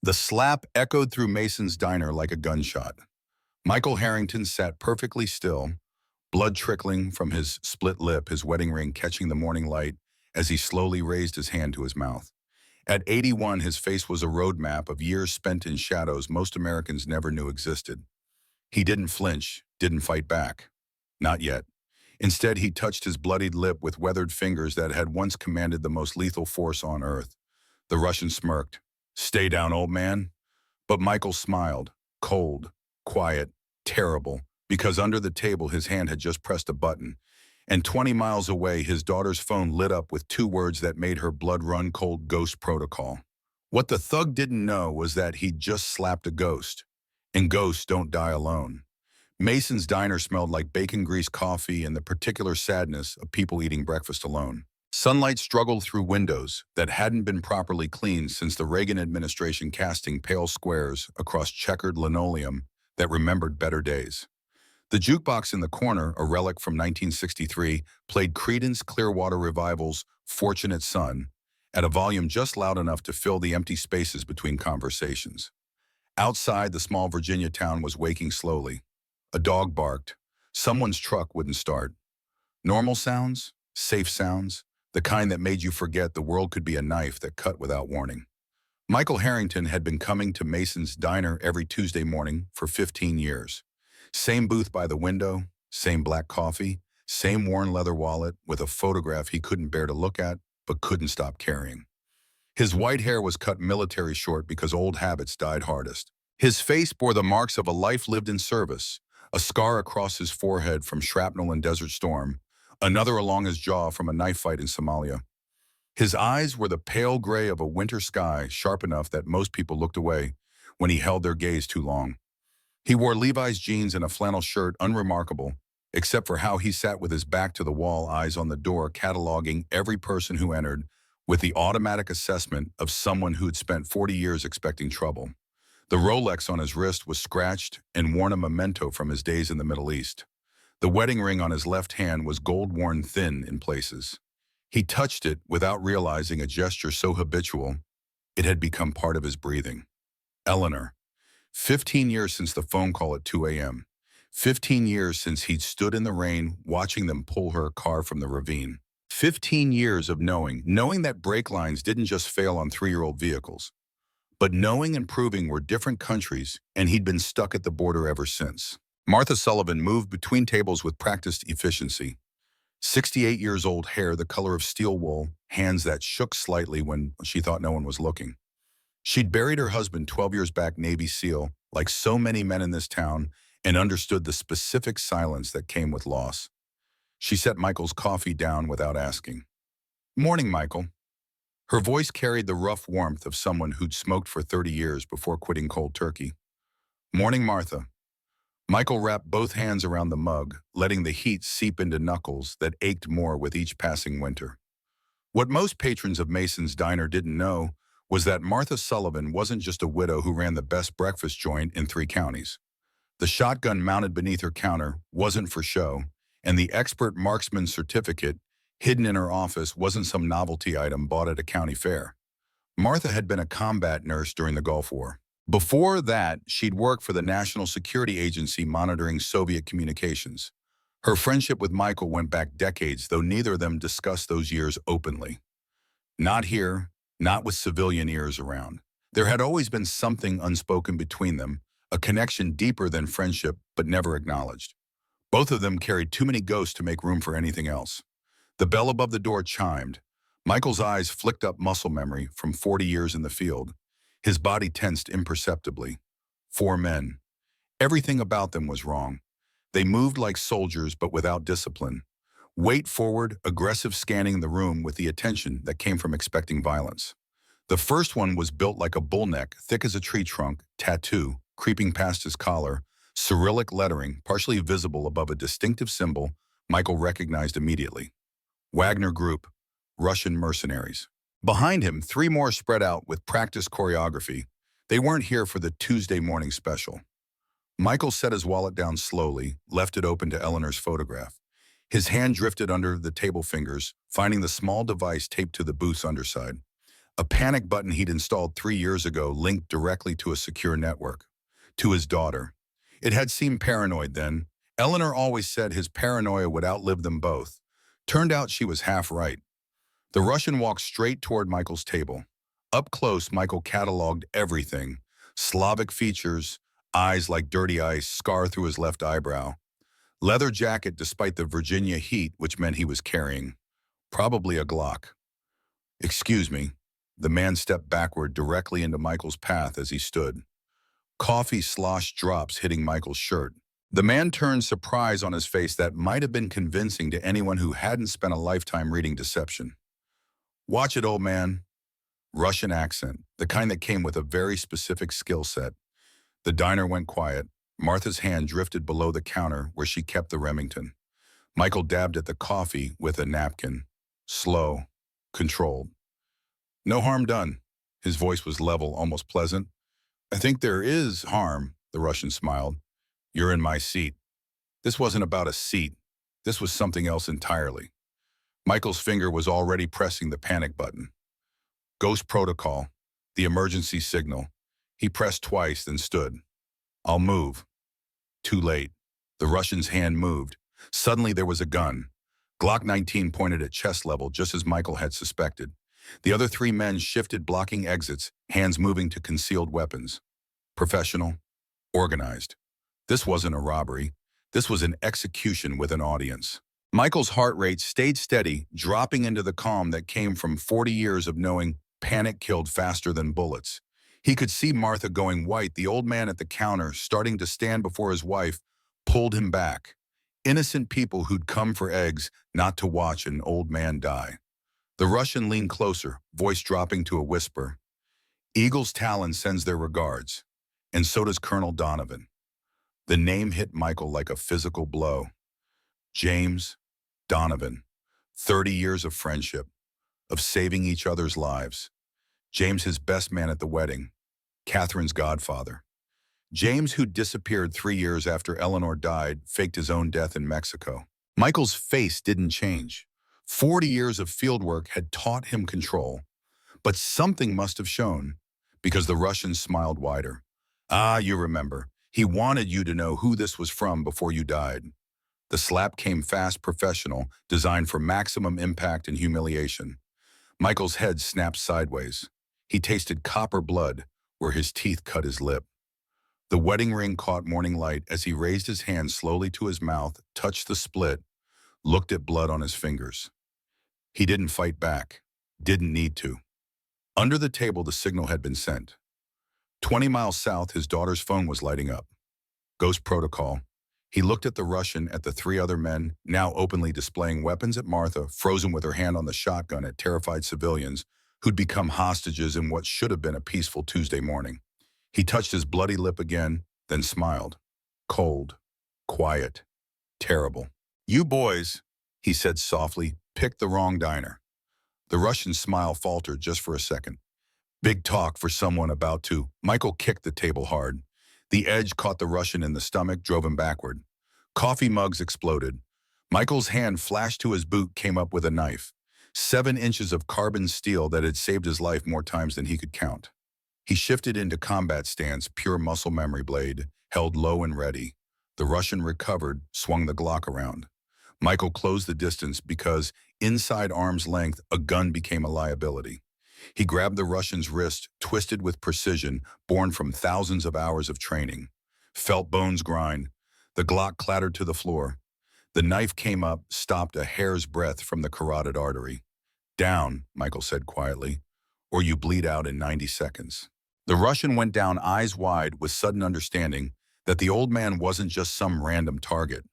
The slap echoed through Mason's diner like a gunshot. Michael Harrington sat perfectly still, blood trickling from his split lip, his wedding ring catching the morning light as he slowly raised his hand to his mouth. At 81, his face was a roadmap of years spent in shadows most Americans never knew existed. He didn't flinch, didn't fight back. Not yet. Instead, he touched his bloodied lip with weathered fingers that had once commanded the most lethal force on earth. The Russian smirked. "Stay down, old man." But Michael smiled, cold, quiet, terrible, because under the table his hand had just pressed a button. And 20 miles away, his daughter's phone lit up with two words that made her blood run cold: ghost protocol. What the thug didn't know was that he'd just slapped a ghost. And ghosts don't die alone. Mason's diner smelled like bacon-greased coffee and the particular sadness of people eating breakfast alone. Sunlight struggled through windows that hadn't been properly cleaned since the Reagan administration, casting pale squares across checkered linoleum that remembered better days. The jukebox in the corner, a relic from 1963, played Creedence Clearwater Revival's "Fortunate Son" at a volume just loud enough to fill the empty spaces between conversations. Outside, the small Virginia town was waking slowly. A dog barked. Someone's truck wouldn't start. Normal sounds, safe sounds, the kind that made you forget the world could be a knife that cut without warning. Michael Harrington had been coming to Mason's diner every Tuesday morning for 15 years. Same booth by the window, same black coffee, same worn leather wallet with a photograph he couldn't bear to look at but couldn't stop carrying. His white hair was cut military short because old habits died hardest. His face bore the marks of a life lived in service, a scar across his forehead from shrapnel and Desert Storm, another along his jaw from a knife fight in Somalia. His eyes were the pale gray of a winter sky, sharp enough that most people looked away when he held their gaze too long. He wore Levi's jeans and a flannel shirt, unremarkable, except for how he sat with his back to the wall, eyes on the door, cataloging every person who entered with the automatic assessment of someone who'd spent 40 years expecting trouble. The Rolex on his wrist was scratched and worn, a memento from his days in the Middle East. The wedding ring on his left hand was gold-worn thin in places. He touched it without realizing, a gesture so habitual it had become part of his breathing. Eleanor. 15 years since the phone call at 2 a.m. 15 years since he'd stood in the rain watching them pull her car from the ravine. 15 years of knowing that brake lines didn't just fail on 3-year-old vehicles, but knowing and proving were different countries, and he'd been stuck at the border ever since. Martha Sullivan moved between tables with practiced efficiency. 68 years old, hair the color of steel wool, hands that shook slightly when she thought no one was looking. She'd buried her husband 12 years back, Navy SEAL, like so many men in this town, and understood the specific silence that came with loss. She set Michael's coffee down without asking. "Morning, Michael." Her voice carried the rough warmth of someone who'd smoked for 30 years before quitting cold turkey. "Morning, Martha." Michael wrapped both hands around the mug, letting the heat seep into knuckles that ached more with each passing winter. What most patrons of Mason's diner didn't know was that Martha Sullivan wasn't just a widow who ran the best breakfast joint in 3 counties. The shotgun mounted beneath her counter wasn't for show, and the expert marksman's certificate hidden in her office wasn't some novelty item bought at a county fair. Martha had been a combat nurse during the Gulf War. Before that, she'd worked for the National Security Agency monitoring Soviet communications. Her friendship with Michael went back decades, though neither of them discussed those years openly. Not here, not with civilian ears around. There had always been something unspoken between them, a connection deeper than friendship but never acknowledged. Both of them carried too many ghosts to make room for anything else. The bell above the door chimed. Michael's eyes flicked up muscle memory from 40 years in the field. His body tensed imperceptibly. 4 men. Everything about them was wrong. They moved like soldiers but without discipline. Weight forward, aggressive, scanning the room with the attention that came from expecting violence. The first one was built like a bull neck, thick as a tree trunk, tattoo, creeping past his collar, Cyrillic lettering partially visible above a distinctive symbol Michael recognized immediately. Wagner Group, Russian mercenaries. Behind him, 3 more spread out with practiced choreography. They weren't here for the Tuesday morning special. Michael set his wallet down slowly, left it open to Eleanor's photograph. His hand drifted under the table fingers, finding the small device taped to the booth's underside. A panic button he'd installed 3 years ago linked directly to a secure network. To his daughter. It had seemed paranoid then. Eleanor always said his paranoia would outlive them both. Turned out she was half right. The Russian walked straight toward Michael's table. Up close, Michael cataloged everything. Slavic features, eyes like dirty ice, scar through his left eyebrow. Leather jacket despite the Virginia heat, which meant he was carrying. Probably a Glock. Excuse me. The man stepped backward directly into Michael's path as he stood. Coffee sloshed drops hitting Michael's shirt. The man turned surprise on his face that might have been convincing to anyone who hadn't spent a lifetime reading deception. Watch it, old man. Russian accent, the kind that came with a very specific skill set. The diner went quiet. Martha's hand drifted below the counter where she kept the Remington. Michael dabbed at the coffee with a napkin. Slow, controlled. No harm done. His voice was level, almost pleasant. I think there is harm, the Russian smiled. You're in my seat. This wasn't about a seat. This was something else entirely. Michael's finger was already pressing the panic button. Ghost protocol, the emergency signal. He pressed twice, then stood. I'll move. Too late. The Russian's hand moved. Suddenly there was a gun. Glock 19 pointed at chest level, just as Michael had suspected. The other 3 men shifted, blocking exits, hands moving to concealed weapons. Professional, organized. This wasn't a robbery. This was an execution with an audience. Michael's heart rate stayed steady, dropping into the calm that came from 40 years of knowing panic killed faster than bullets. He could see Martha going white. The old man at the counter, starting to stand before his wife, pulled him back. Innocent people who'd come for eggs, not to watch an old man die. The Russian leaned closer, voice dropping to a whisper. Eagle's Talon sends their regards, and so does Colonel Donovan. The name hit Michael like a physical blow. James Donovan, 30 years of friendship, of saving each other's lives. James, his best man at the wedding, Catherine's godfather. James, who disappeared 3 years after Eleanor died, faked his own death in Mexico. Michael's face didn't change. 40 years of fieldwork had taught him control, but something must have shown, because the Russian smiled wider. Ah, you remember. He wanted you to know who this was from before you died. The slap came fast, professional, designed for maximum impact and humiliation. Michael's head snapped sideways. He tasted copper blood where his teeth cut his lip. The wedding ring caught morning light as he raised his hand slowly to his mouth, touched the split, looked at blood on his fingers. He didn't fight back, didn't need to. Under the table, the signal had been sent. 20 miles south, his daughter's phone was lighting up. Ghost protocol. He looked at the Russian, at the 3 other men, now openly displaying weapons, at Martha, frozen with her hand on the shotgun, at terrified civilians who'd become hostages in what should have been a peaceful Tuesday morning. He touched his bloody lip again, then smiled. Cold, quiet, terrible. You boys, he said softly, picked the wrong diner. The Russian's smile faltered just for a second. Big talk for someone about to. Michael kicked the table hard. The edge caught the Russian in the stomach, drove him backward. Coffee mugs exploded. Michael's hand flashed to his boot, came up with a knife. 7 inches of carbon steel that had saved his life more times than he could count. He shifted into combat stance, pure muscle memory blade, held low and ready. The Russian recovered, swung the Glock around. Michael closed the distance because, inside arm's length, a gun became a liability. He grabbed the Russian's wrist, twisted with precision, born from thousands of hours of training. Felt bones grind. The Glock clattered to the floor. The knife came up, stopped a hair's breadth from the carotid artery. Down, Michael said quietly, or you bleed out in 90 seconds. The Russian went down eyes wide with sudden understanding that the old man wasn't just some random target.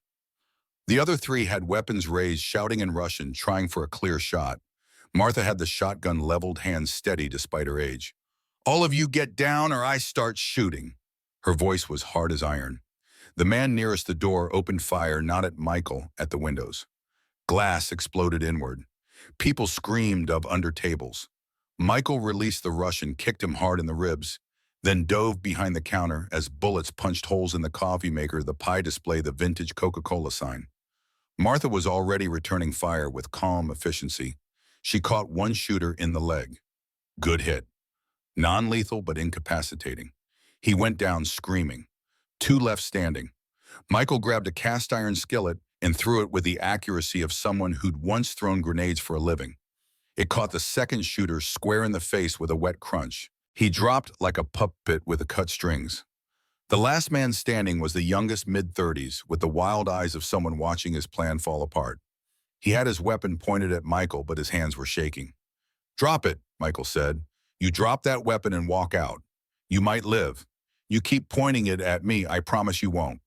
The other 3 had weapons raised, shouting in Russian, trying for a clear shot. Martha had the shotgun leveled, hands steady despite her age. All of you get down or I start shooting. Her voice was hard as iron. The man nearest the door opened fire, not at Michael, at the windows. Glass exploded inward. People screamed of under tables. Michael released the Russian, kicked him hard in the ribs, then dove behind the counter as bullets punched holes in the coffee maker, the pie display, the vintage Coca-Cola sign. Martha was already returning fire with calm efficiency. She caught one shooter in the leg. Good hit. Non-lethal but incapacitating. He went down screaming. Two left standing. Michael grabbed a cast iron skillet and threw it with the accuracy of someone who'd once thrown grenades for a living. It caught the second shooter square in the face with a wet crunch. He dropped like a puppet with the cut strings. The last man standing was the youngest mid-30s, with the wild eyes of someone watching his plan fall apart. He had his weapon pointed at Michael, but his hands were shaking. "Drop it," Michael said. "You drop that weapon and walk out. You might live. You keep pointing it at me, I promise you won't."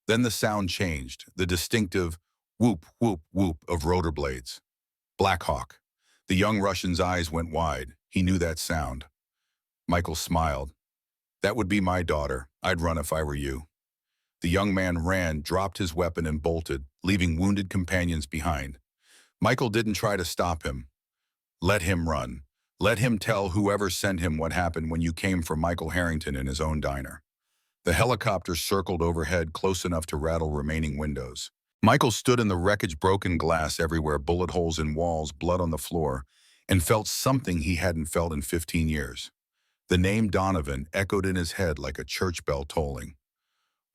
Then the sound changed, the distinctive whoop, whoop, whoop of rotor blades. Black Hawk. The young Russian's eyes went wide. He knew that sound. Michael smiled. "That would be my daughter. I'd run if I were you." The young man ran, dropped his weapon, and bolted, leaving wounded companions behind. Michael didn't try to stop him. Let him run. Let him tell whoever sent him what happened when you came for Michael Harrington in his own diner. The helicopter circled overhead close enough to rattle remaining windows. Michael stood in the wreckage, broken glass everywhere, bullet holes in walls, blood on the floor, and felt something he hadn't felt in 15 years. The name Donovan echoed in his head like a church bell tolling.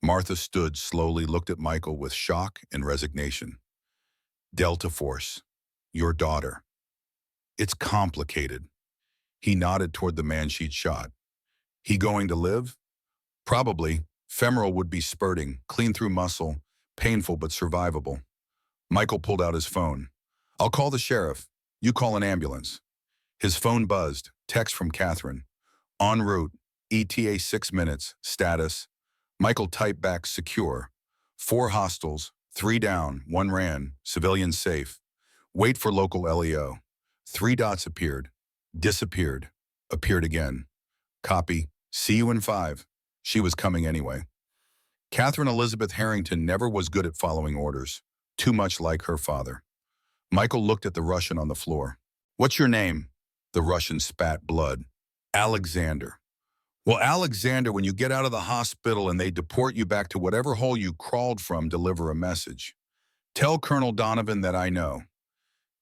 Martha stood slowly, looked at Michael with shock and resignation. "Delta Force, your daughter. It's complicated." He nodded toward the man she'd shot. "He going to live?" "Probably. Femoral would be spurting, clean through muscle, painful but survivable." Michael pulled out his phone. "I'll call the sheriff. You call an ambulance." His phone buzzed. Text from Catherine. "En route. ETA 6 minutes. Status." Michael typed back, "Secure. 4 hostiles. 3 down. 1 ran. Civilian safe. Wait for local LEO." 3 dots appeared. Disappeared. Appeared again. "Copy. See you in 5. She was coming anyway. Catherine Elizabeth Harrington never was good at following orders. Too much like her father. Michael looked at the Russian on the floor. "What's your name?" The Russian spat blood. "Alexander." "Well, Alexander, when you get out of the hospital and they deport you back to whatever hole you crawled from, deliver a message. Tell Colonel Donovan that I know.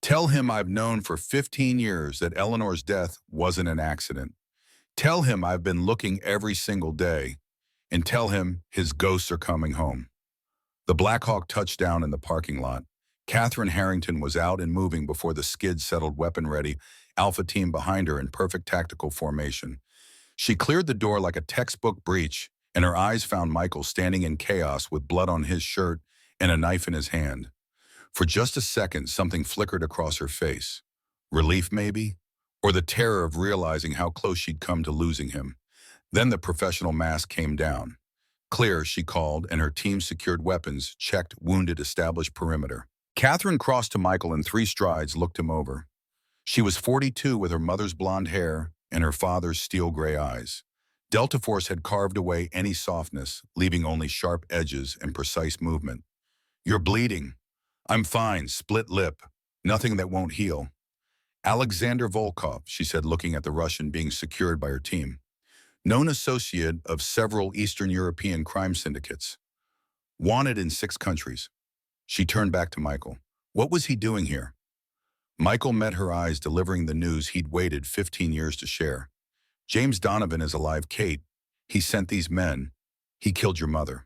Tell him I've known for 15 years that Eleanor's death wasn't an accident. Tell him I've been looking every single day. And tell him his ghosts are coming home." The Black Hawk touched down in the parking lot. Catherine Harrington was out and moving before the skid settled, weapon-ready, Alpha team behind her in perfect tactical formation. She cleared the door like a textbook breach, and her eyes found Michael standing in chaos with blood on his shirt and a knife in his hand. For just a second, something flickered across her face. Relief, maybe? Or the terror of realizing how close she'd come to losing him. Then the professional mask came down. "Clear," she called, and her team secured weapons, checked, wounded, established perimeter. Catherine crossed to Michael in 3 strides, looked him over. She was 42 with her mother's blonde hair and her father's steel gray eyes. Delta Force had carved away any softness, leaving only sharp edges and precise movement. "You're bleeding." "I'm fine, split lip. Nothing that won't heal." "Alexander Volkov," she said, looking at the Russian being secured by her team. "Known associate of several Eastern European crime syndicates. Wanted in 6 countries. She turned back to Michael. What was he doing here? Michael met her eyes, delivering the news he'd waited 15 years to share. "James Donovan is alive, Kate. He sent these men. He killed your mother."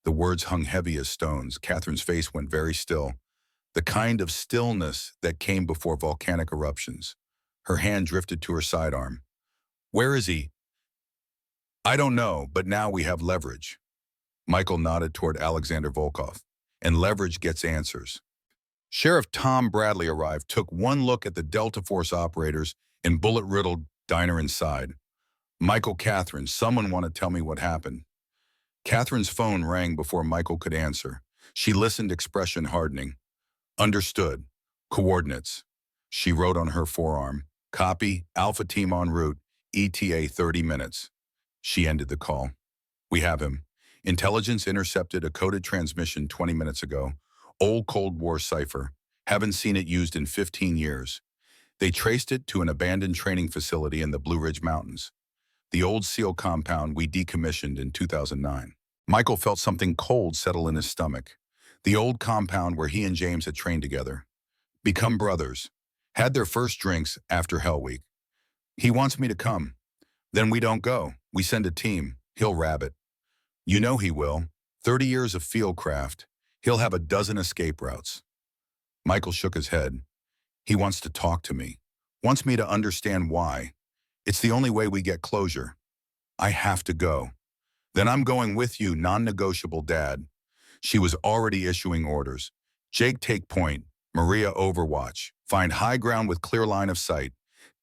The words hung heavy as stones. Catherine's face went very still. The kind of stillness that came before volcanic eruptions. Her hand drifted to her sidearm. "Where is he?" "I don't know, but now we have leverage." Michael nodded toward Alexander Volkov. "And leverage gets answers." Sheriff Tom Bradley arrived, took one look at the Delta Force operators and bullet-riddled diner inside. "Michael, Catherine, someone want to tell me what happened." Catherine's phone rang before Michael could answer. She listened, expression hardening. "Understood. Coordinates." She wrote on her forearm. "Copy. Alpha team en route. ETA 30 minutes. She ended the call. "We have him. Intelligence intercepted a coded transmission 20 minutes ago. Old Cold War cipher. Haven't seen it used in 15 years. They traced it to an abandoned training facility in the Blue Ridge Mountains. The old SEAL compound we decommissioned in 2009. Michael felt something cold settle in his stomach. The old compound where he and James had trained together. Become brothers. Had their first drinks after Hell Week. He wants me to come. Then we don't go. We send a team. He'll rabbit. You know he will. 30 years of fieldcraft. He'll have a dozen escape routes. Michael shook his head. He wants to talk to me. Wants me to understand why. It's the only way we get closure. I have to go. Then I'm going with you, non-negotiable, Dad. She was already issuing orders. Jake, take point. Maria, overwatch. Find high ground with clear line of sight.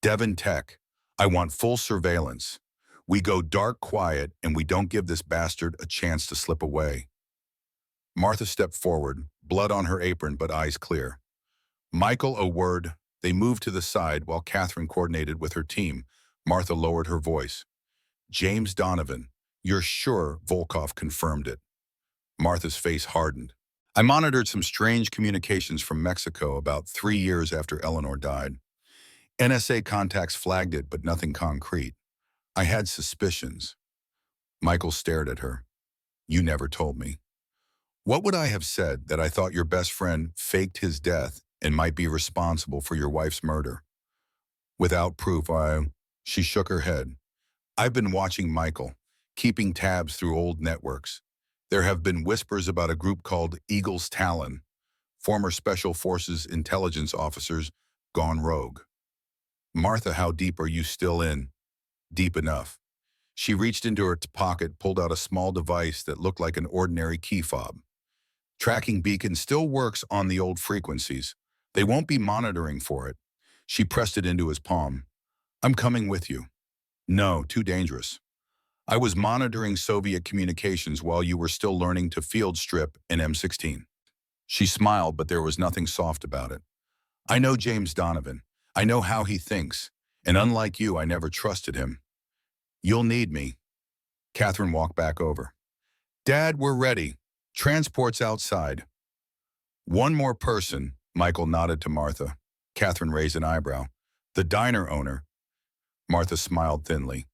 Devon, tech. I want full surveillance. We go dark quiet and we don't give this bastard a chance to slip away. Martha stepped forward, blood on her apron but eyes clear. Michael, a word. They moved to the side while Catherine coordinated with her team. Martha lowered her voice. James Donovan, you're sure Volkov confirmed it? Martha's face hardened. I monitored some strange communications from Mexico about 3 years after Eleanor died. NSA contacts flagged it, but nothing concrete. I had suspicions. Michael stared at her. You never told me. What would I have said that I thought your best friend faked his death and might be responsible for your wife's murder? Without proof, She shook her head. I've been watching Michael, keeping tabs through old networks. There have been whispers about a group called Eagle's Talon, former Special Forces intelligence officers gone rogue. Martha, how deep are you still in? Deep enough. She reached into her pocket, pulled out a small device that looked like an ordinary key fob. Tracking beacon still works on the old frequencies. They won't be monitoring for it. She pressed it into his palm. I'm coming with you. No, too dangerous. I was monitoring Soviet communications while you were still learning to field strip in M16. She smiled, but there was nothing soft about it. I know James Donovan. I know how he thinks. And unlike you, I never trusted him. You'll need me. Catherine walked back over. Dad, we're ready. Transport's outside. One more person, Michael nodded to Martha. Catherine raised an eyebrow. The diner owner. Martha smiled thinly.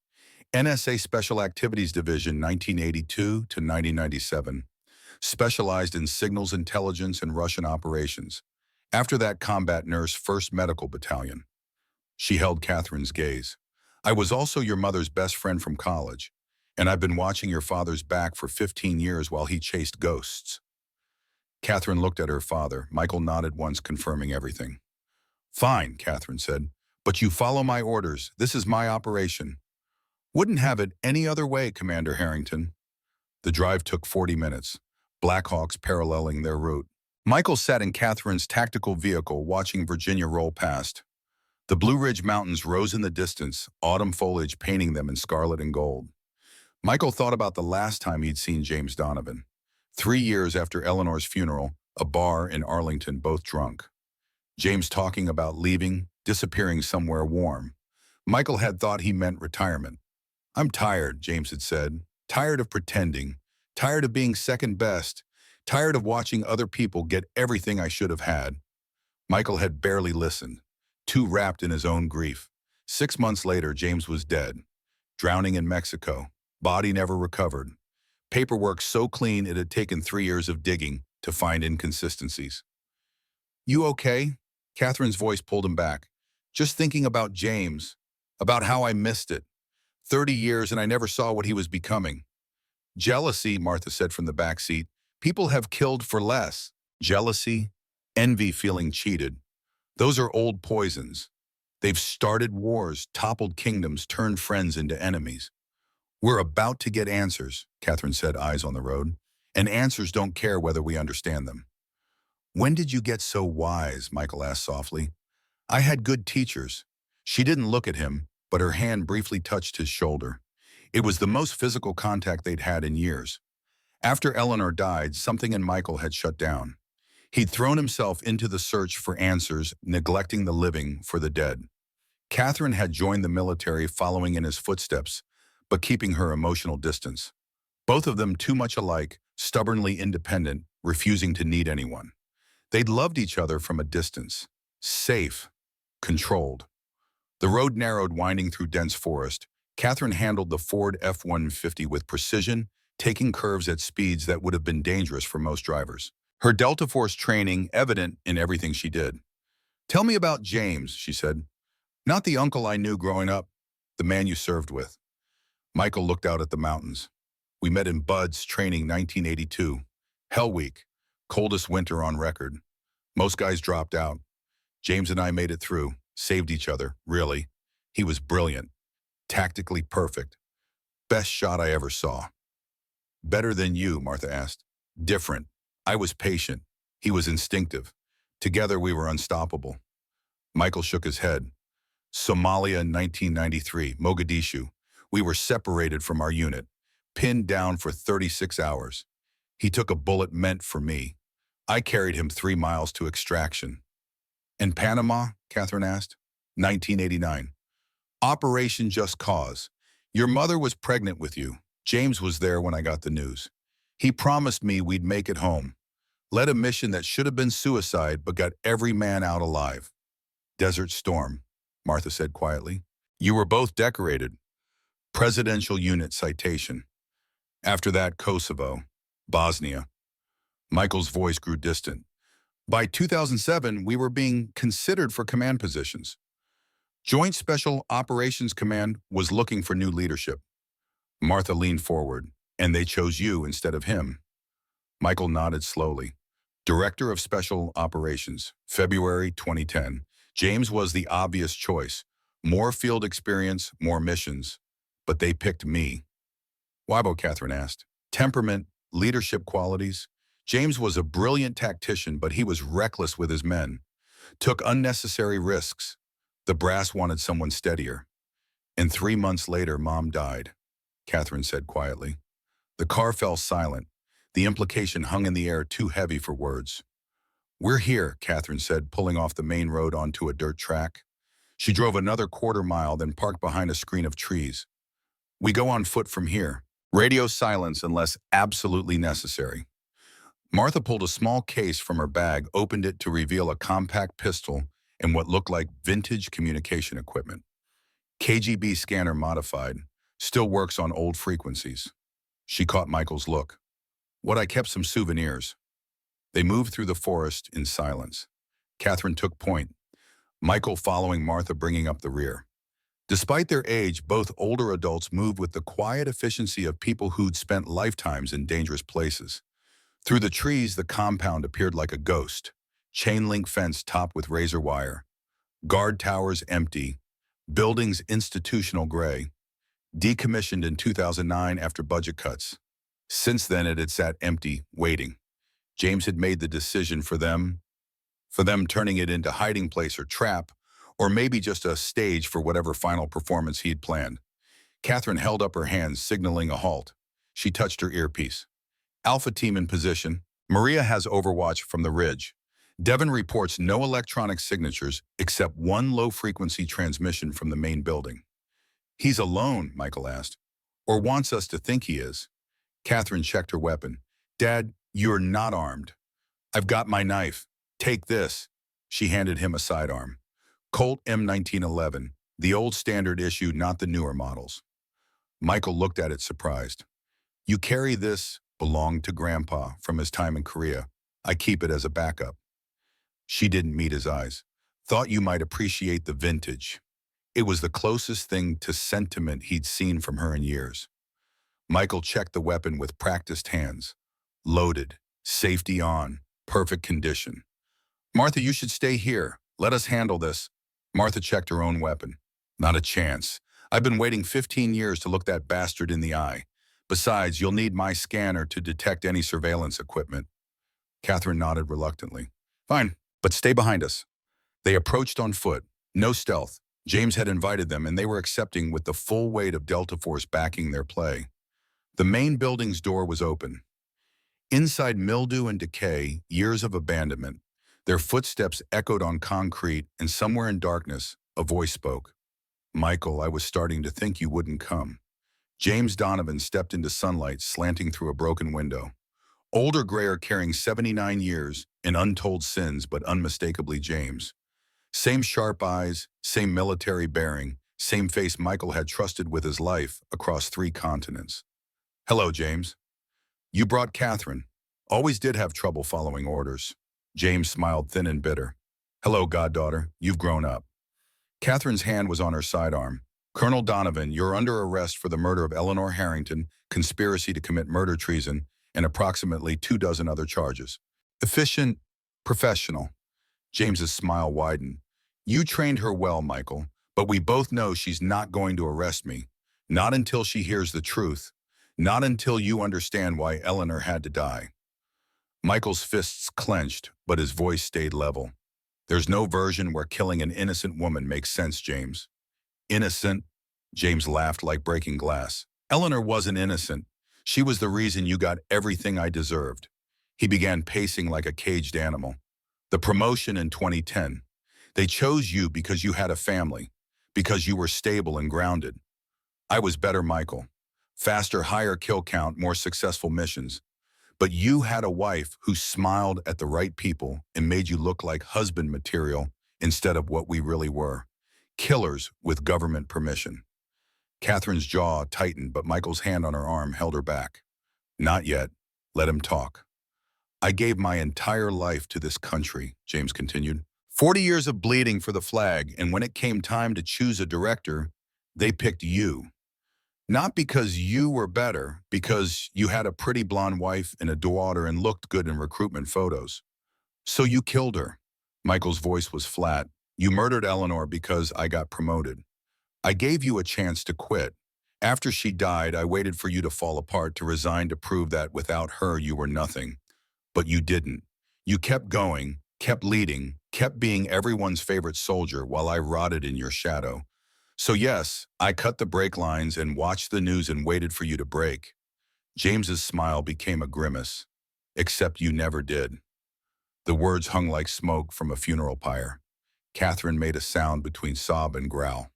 NSA Special Activities Division 1982 to 1997. Specialized in signals intelligence and Russian operations. After that, combat nurse 1st Medical Battalion. She held Catherine's gaze. I was also your mother's best friend from college, and I've been watching your father's back for 15 years while he chased ghosts. Catherine looked at her father. Michael nodded once, confirming everything. Fine, Catherine said, but you follow my orders. This is my operation. Wouldn't have it any other way, Commander Harrington. The drive took 40 minutes, Blackhawks paralleling their route. Michael sat in Catherine's tactical vehicle watching Virginia roll past. The Blue Ridge Mountains rose in the distance, autumn foliage painting them in scarlet and gold. Michael thought about the last time he'd seen James Donovan. 3 years after Eleanor's funeral, a bar in Arlington, both drunk. James talking about leaving, disappearing somewhere warm. Michael had thought he meant retirement. I'm tired, James had said. Tired of pretending. Tired of being second best. Tired of watching other people get everything I should have had. Michael had barely listened, too wrapped in his own grief. 6 months later, James was dead, drowning in Mexico. Body never recovered. Paperwork so clean it had taken 3 years of digging to find inconsistencies. You okay? Catherine's voice pulled him back. Just thinking about James, about how I missed it. 30 years and I never saw what he was becoming. Jealousy, Martha said from the back seat. People have killed for less. Jealousy, envy, feeling cheated. Those are old poisons. They've started wars, toppled kingdoms, turned friends into enemies. We're about to get answers, Catherine said, eyes on the road. And answers don't care whether we understand them. When did you get so wise? Michael asked softly. I had good teachers. She didn't look at him, but her hand briefly touched his shoulder. It was the most physical contact they'd had in years. After Eleanor died, something in Michael had shut down. He'd thrown himself into the search for answers, neglecting the living for the dead. Catherine had joined the military following in his footsteps, but keeping her emotional distance. Both of them too much alike, stubbornly independent, refusing to need anyone. They'd loved each other from a distance. Safe. Controlled. The road narrowed, winding through dense forest. Catherine handled the Ford F-150 with precision, taking curves at speeds that would have been dangerous for most drivers. Her Delta Force training evident in everything she did. Tell me about James, she said. Not the uncle I knew growing up, the man you served with. Michael looked out at the mountains. We met in Bud's training 1982. Hell Week, coldest winter on record. Most guys dropped out. James and I made it through, saved each other, really. He was brilliant, tactically perfect. Best shot I ever saw. Better than you, Martha asked. Different. I was patient. He was instinctive. Together we were unstoppable. Michael shook his head. Somalia in 1993, Mogadishu. We were separated from our unit, pinned down for 36 hours. He took a bullet meant for me. I carried him 3 miles to extraction. In Panama, Catherine asked. 1989. Operation Just Cause. Your mother was pregnant with you. James was there when I got the news. He promised me we'd make it home. Led a mission that should have been suicide, but got every man out alive. Desert Storm, Martha said quietly. You were both decorated. Presidential Unit Citation. After that, Kosovo, Bosnia. Michael's voice grew distant. By 2007, we were being considered for command positions. Joint Special Operations Command was looking for new leadership. Martha leaned forward, and they chose you instead of him. Michael nodded slowly. Director of Special Operations, February 2010. James was the obvious choice. More field experience, more missions. But they picked me. Why, Catherine asked. Temperament, leadership qualities. James was a brilliant tactician, but he was reckless with his men. Took unnecessary risks. The brass wanted someone steadier. And 3 months later, Mom died, Catherine said quietly. The car fell silent. The implication hung in the air, too heavy for words. We're here, Catherine said, pulling off the main road onto a dirt track. She drove another quarter-mile, then parked behind a screen of trees. We go on foot from here. Radio silence unless absolutely necessary. Martha pulled a small case from her bag, opened it to reveal a compact pistol and what looked like vintage communication equipment. KGB scanner modified, still works on old frequencies. She caught Michael's look. What, I kept some souvenirs. They moved through the forest in silence. Catherine took point, Michael following Martha, bringing up the rear. Despite their age, both older adults moved with the quiet efficiency of people who'd spent lifetimes in dangerous places. Through the trees, the compound appeared like a ghost. Chain-link fence topped with razor wire. Guard towers empty. Buildings institutional gray. Decommissioned in 2009 after budget cuts. Since then, it had sat empty, waiting. James had made the decision for them turning it into hiding place or trap, or maybe just a stage for whatever final performance he'd planned. Catherine held up her hands, signaling a halt. She touched her earpiece. Alpha team in position. Maria has overwatch from the ridge. Devon reports no electronic signatures except one low-frequency transmission from the main building. He's alone, Michael asked. Or wants us to think he is. Catherine checked her weapon. Dad, you're not armed. I've got my knife. Take this. She handed him a sidearm. Colt M1911, the old standard issue, not the newer models. Michael looked at it surprised. You carry this, belonged to Grandpa from his time in Korea. I keep it as a backup. She didn't meet his eyes. Thought you might appreciate the vintage. It was the closest thing to sentiment he'd seen from her in years. Michael checked the weapon with practiced hands. Loaded, safety on, perfect condition. Martha, you should stay here. Let us handle this. Martha checked her own weapon. Not a chance. I've been waiting 15 years to look that bastard in the eye. Besides, you'll need my scanner to detect any surveillance equipment. Catherine nodded reluctantly. Fine, but stay behind us. They approached on foot. No stealth. James had invited them, and they were accepting with the full weight of Delta Force backing their play. The main building's door was open. Inside, mildew and decay, years of abandonment. Their footsteps echoed on concrete, and somewhere in darkness, a voice spoke. Michael, I was starting to think you wouldn't come. James Donovan stepped into sunlight, slanting through a broken window. Older grayer carrying 79 years and untold sins, but unmistakably James. Same sharp eyes, same military bearing, same face Michael had trusted with his life across 3 continents. Hello, James. You brought Catherine. Always did have trouble following orders. James smiled, thin and bitter. Hello, goddaughter. You've grown up. Catherine's hand was on her sidearm. Colonel Donovan, you're under arrest for the murder of Eleanor Harrington, conspiracy to commit murder treason, and approximately 24 other charges. Efficient, professional. James's smile widened. You trained her well, Michael, but we both know she's not going to arrest me. Not until she hears the truth. Not until you understand why Eleanor had to die. Michael's fists clenched, but his voice stayed level. There's no version where killing an innocent woman makes sense, James. Innocent? James laughed like breaking glass. Eleanor wasn't innocent. She was the reason you got everything I deserved. He began pacing like a caged animal. The promotion in 2010. They chose you because you had a family, because you were stable and grounded. I was better, Michael. Faster, higher kill count, more successful missions. But you had a wife who smiled at the right people and made you look like husband material instead of what we really were. Killers with government permission. Catherine's jaw tightened, but Michael's hand on her arm held her back. Not yet. Let him talk. I gave my entire life to this country, James continued. 40 years of bleeding for the flag, and when it came time to choose a director, they picked you. Not because you were better, because you had a pretty blonde wife and a daughter and looked good in recruitment photos. So you killed her. Michael's voice was flat. You murdered Eleanor because I got promoted. I gave you a chance to quit. After she died, I waited for you to fall apart, to resign, to prove that without her you were nothing. But you didn't. You kept going, kept leading, kept being everyone's favorite soldier while I rotted in your shadow. So yes, I cut the brake lines and watched the news and waited for you to break. James's smile became a grimace. Except you never did. The words hung like smoke from a funeral pyre. Catherine made a sound between sob and growl.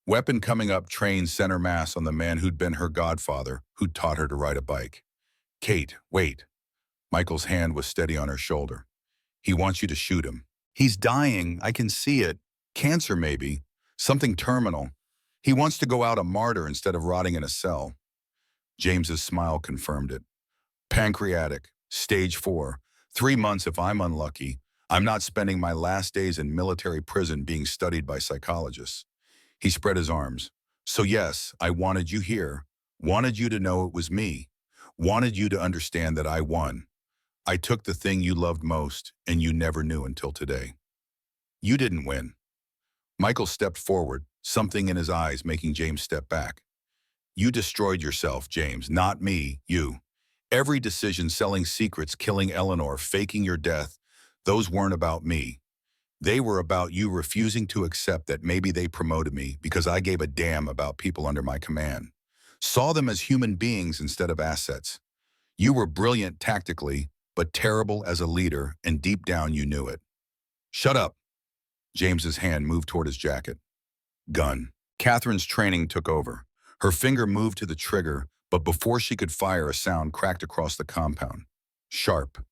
Weapon coming up, trained center mass on the man who'd been her godfather, who'd taught her to ride a bike. Kate, wait. Michael's hand was steady on her shoulder. He wants you to shoot him. He's dying, I can see it. Cancer maybe. Something terminal. He wants to go out a martyr instead of rotting in a cell. James's smile confirmed it. Pancreatic, stage 4. 3 months if I'm unlucky. I'm not spending my last days in military prison being studied by psychologists. He spread his arms. So yes, I wanted you here. Wanted you to know it was me. Wanted you to understand that I won. I took the thing you loved most, and you never knew until today. You didn't win. Michael stepped forward, something in his eyes making James step back. You destroyed yourself, James, not me, you. Every decision, selling secrets, killing Eleanor, faking your death, those weren't about me. They were about you refusing to accept that maybe they promoted me because I gave a damn about people under my command. Saw them as human beings instead of assets. You were brilliant tactically, but terrible as a leader, and deep down you knew it. Shut up. James's hand moved toward his jacket. Gun. Catherine's training took over. Her finger moved to the trigger, but before she could fire, a sound cracked across the compound. Sharp.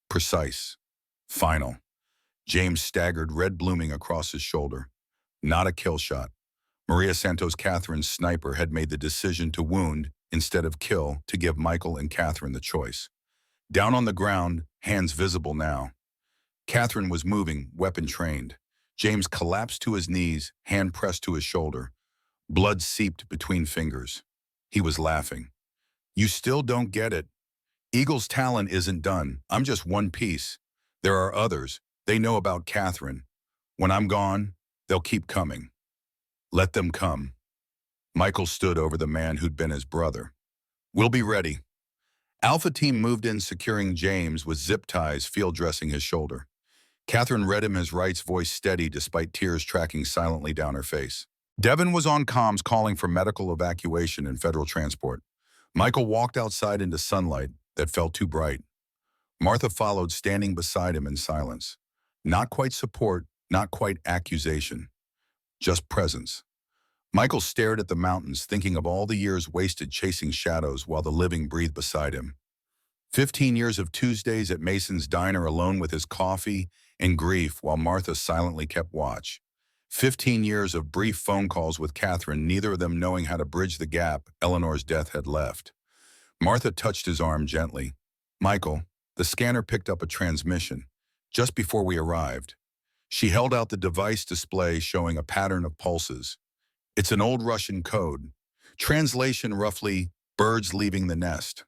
Precise. Final. James staggered, red blooming across his shoulder. Not a kill shot. Maria Santos, Catherine's sniper, had made the decision to wound instead of kill, to give Michael and Catherine the choice. Down on the ground, hands visible now. Catherine was moving, weapon trained. James collapsed to his knees, hand pressed to his shoulder. Blood seeped between fingers. He was laughing. You still don't get it. Eagle's talent isn't done. I'm just one piece. There are others. They know about Catherine. When I'm gone, they'll keep coming. Let them come. Michael stood over the man who'd been his brother. We'll be ready. Alpha team moved in, securing James with zip ties, field dressing his shoulder. Catherine read him, his right's voice steady despite tears tracking silently down her face. Devin was on comms calling for medical evacuation and federal transport. Michael walked outside into sunlight that felt too bright. Martha followed, standing beside him in silence. Not quite support, not quite accusation. Just presence. Michael stared at the mountains, thinking of all the years wasted chasing shadows while the living breathed beside him. 15 years of Tuesdays at Mason's diner alone with his coffee and grief while Martha silently kept watch. 15 years of brief phone calls with Catherine, neither of them knowing how to bridge the gap Eleanor's death had left. Martha touched his arm gently. Michael, the scanner picked up a transmission just before we arrived. She held out the device display showing a pattern of pulses. It's an old Russian code. Translation roughly, birds leaving the nest.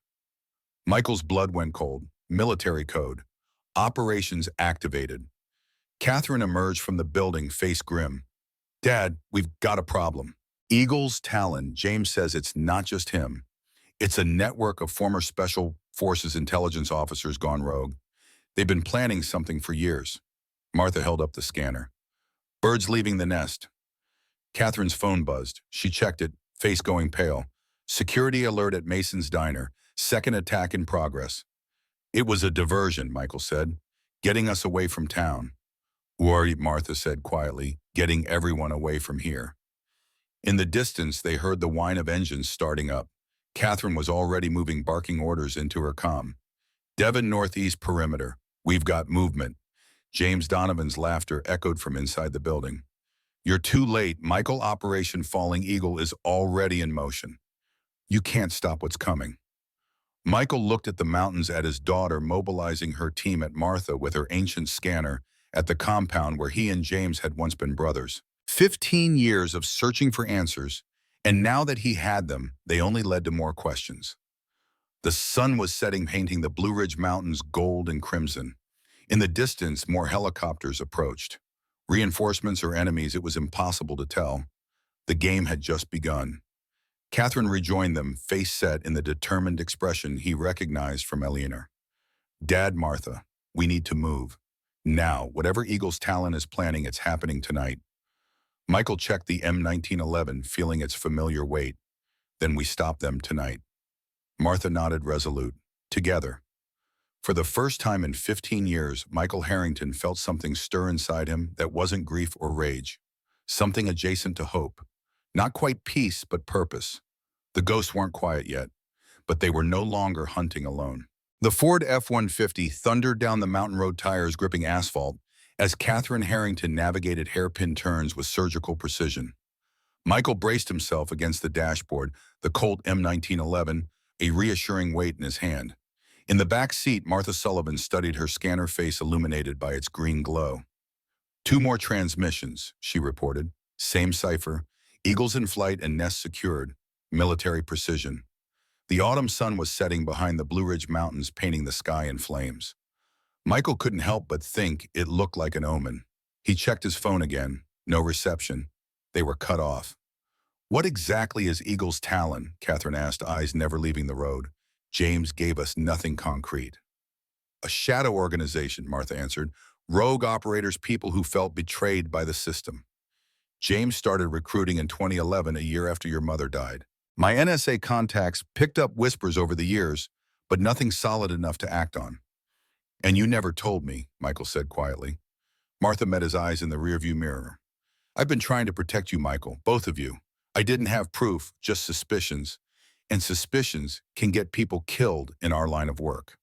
Michael's blood went cold. Military code. Operations activated. Catherine emerged from the building, face grim. Dad, we've got a problem. Eagle's Talon, James says it's not just him. It's a network of former Special Forces intelligence officers gone rogue. They've been planning something for years. Martha held up the scanner. Birds leaving the nest. Catherine's phone buzzed. She checked it, face going pale. Security alert at Mason's Diner. Second attack in progress. It was a diversion, Michael said, getting us away from town. Or, Martha said quietly, getting everyone away from here. In the distance, they heard the whine of engines starting up. Catherine was already moving barking orders into her comm. Devon Northeast Perimeter. We've got movement. James Donovan's laughter echoed from inside the building. You're too late. Michael, Operation Falling Eagle is already in motion. You can't stop what's coming. Michael looked at the mountains, at his daughter mobilizing her team, at Martha with her ancient scanner, at the compound where he and James had once been brothers. 15 years of searching for answers, and now that he had them, they only led to more questions. The sun was setting, painting the Blue Ridge Mountains gold and crimson. In the distance, more helicopters approached. Reinforcements or enemies, it was impossible to tell. The game had just begun. Catherine rejoined them, face set in the determined expression he recognized from Eleanor. Dad, Martha, we need to move. Now, whatever Eagle's Talon is planning, it's happening tonight. Michael checked the M1911, feeling its familiar weight. Then we stop them tonight. Martha nodded, resolute. Together. For the first time in 15 years, Michael Harrington felt something stir inside him that wasn't grief or rage. Something adjacent to hope. Not quite peace, but purpose. The ghosts weren't quiet yet, but they were no longer hunting alone. The Ford F-150 thundered down the mountain road, tires gripping asphalt, as Catherine Harrington navigated hairpin turns with surgical precision. Michael braced himself against the dashboard, the Colt M1911, a reassuring weight in his hand. In the back seat, Martha Sullivan studied her scanner, face illuminated by its green glow. 2 more transmissions, she reported. Same cipher, eagles in flight and nests secured, military precision. The autumn sun was setting behind the Blue Ridge Mountains, painting the sky in flames. Michael couldn't help but think it looked like an omen. He checked his phone again. No reception. They were cut off. What exactly is Eagle's Talon? Catherine asked, eyes never leaving the road. James gave us nothing concrete. A shadow organization, Martha answered. Rogue operators, people who felt betrayed by the system. James started recruiting in 2011, a year after your mother died. My NSA contacts picked up whispers over the years, but nothing solid enough to act on. And you never told me, Michael said quietly. Martha met his eyes in the rearview mirror. I've been trying to protect you, Michael, both of you. I didn't have proof, just suspicions. And suspicions can get people killed in our line of work.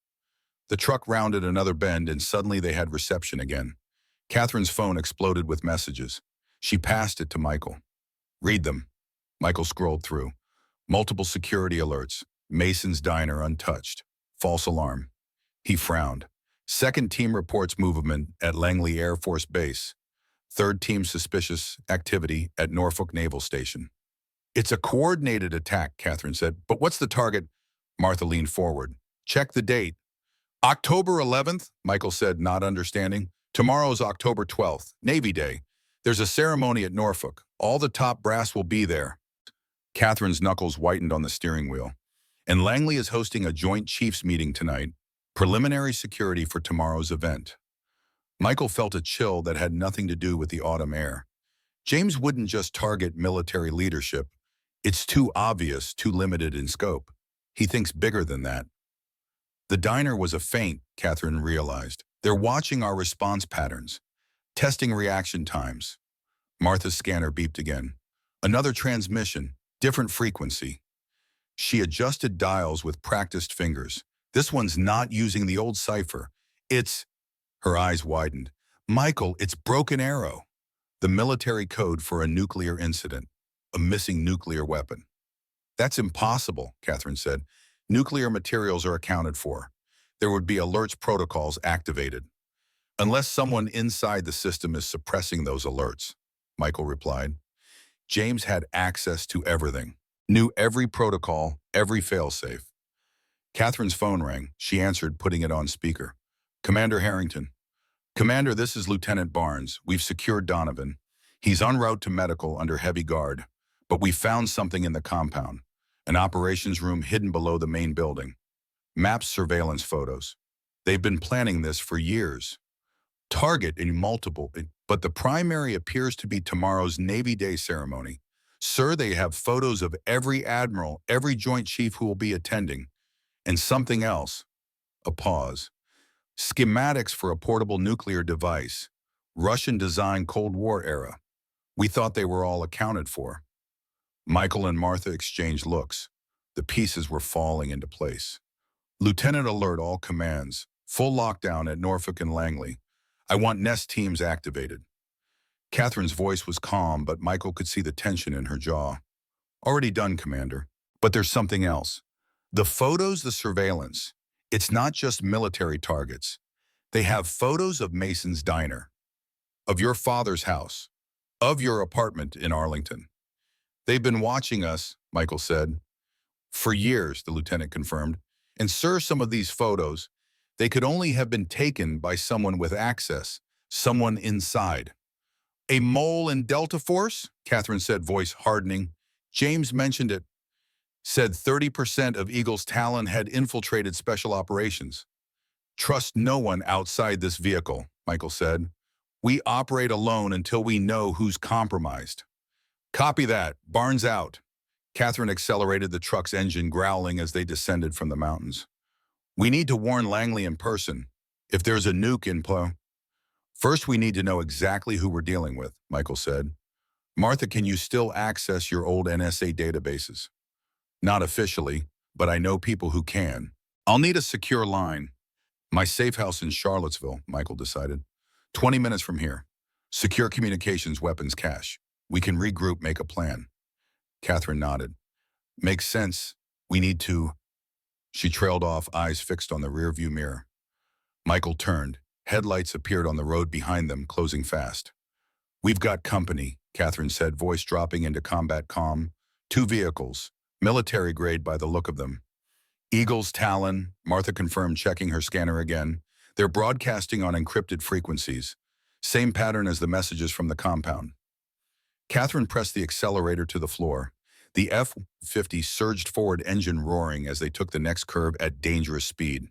The truck rounded another bend, and suddenly they had reception again. Catherine's phone exploded with messages. She passed it to Michael. Read them. Michael scrolled through. Multiple security alerts. Mason's Diner untouched. False alarm. He frowned. Second team reports movement at Langley Air Force Base. Third team suspicious activity at Norfolk Naval Station. It's a coordinated attack, Catherine said. But what's the target? Martha leaned forward. Check the date. October 11th, Michael said, not understanding. Tomorrow's October 12th, Navy Day. There's a ceremony at Norfolk. All the top brass will be there. Catherine's knuckles whitened on the steering wheel. And Langley is hosting a joint chiefs meeting tonight. Preliminary security for tomorrow's event. Michael felt a chill that had nothing to do with the autumn air. James wouldn't just target military leadership. It's too obvious, too limited in scope. He thinks bigger than that. The diner was a feint, Catherine realized. They're watching our response patterns, testing reaction times. Martha's scanner beeped again. Another transmission, different frequency. She adjusted dials with practiced fingers. This one's not using the old cipher. It's... Her eyes widened. Michael, it's Broken Arrow. The military code for a nuclear incident. A missing nuclear weapon. That's impossible, Catherine said. Nuclear materials are accounted for. There would be alerts protocols activated. Unless someone inside the system is suppressing those alerts, Michael replied. James had access to everything, knew every protocol, every failsafe. Catherine's phone rang. She answered, putting it on speaker. Commander Harrington. Commander, this is Lieutenant Barnes. We've secured Donovan. He's en route to medical under heavy guard, but we found something in the compound, an operations room hidden below the main building. Maps, surveillance photos. They've been planning this for years. Target in multiple, but the primary appears to be tomorrow's Navy Day ceremony. Sir, they have photos of every admiral, every joint chief who will be attending. And something else. A pause. Schematics for a portable nuclear device. Russian design Cold War era. We thought they were all accounted for. Michael and Martha exchanged looks. The pieces were falling into place. Lieutenant, alert all commands. Full lockdown at Norfolk and Langley. I want nest teams activated. Catherine's voice was calm, but Michael could see the tension in her jaw. Already done, Commander. But there's something else. The photos, the surveillance. It's not just military targets. They have photos of Mason's diner, of your father's house, of your apartment in Arlington. They've been watching us, Michael said. For years, the lieutenant confirmed. And sir, some of these photos, they could only have been taken by someone with access, someone inside. A mole in Delta Force? Catherine said, voice hardening. James mentioned it. Said 30% of Eagle's talent had infiltrated special operations. Trust no one outside this vehicle, Michael said. We operate alone until we know who's compromised. Copy that. Barnes out. Catherine accelerated the truck's engine, growling as they descended from the mountains. We need to warn Langley in person. If there's a nuke in play. First, we need to know exactly who we're dealing with, Michael said. Martha, can you still access your old NSA databases? Not officially, but I know people who can. I'll need a secure line. My safe house in Charlottesville, Michael decided. 20 minutes from here. Secure communications, weapons, cache. We can regroup, make a plan. Catherine nodded. Makes sense. We need to... She trailed off, eyes fixed on the rearview mirror. Michael turned. Headlights appeared on the road behind them, closing fast. We've got company, Catherine said, voice dropping into combat calm. 2 vehicles, military grade by the look of them. Eagle's Talon, Martha confirmed, checking her scanner again. They're broadcasting on encrypted frequencies. Same pattern as the messages from the compound. Catherine pressed the accelerator to the floor. The F-50 surged forward, engine roaring as they took the next curve at dangerous speed.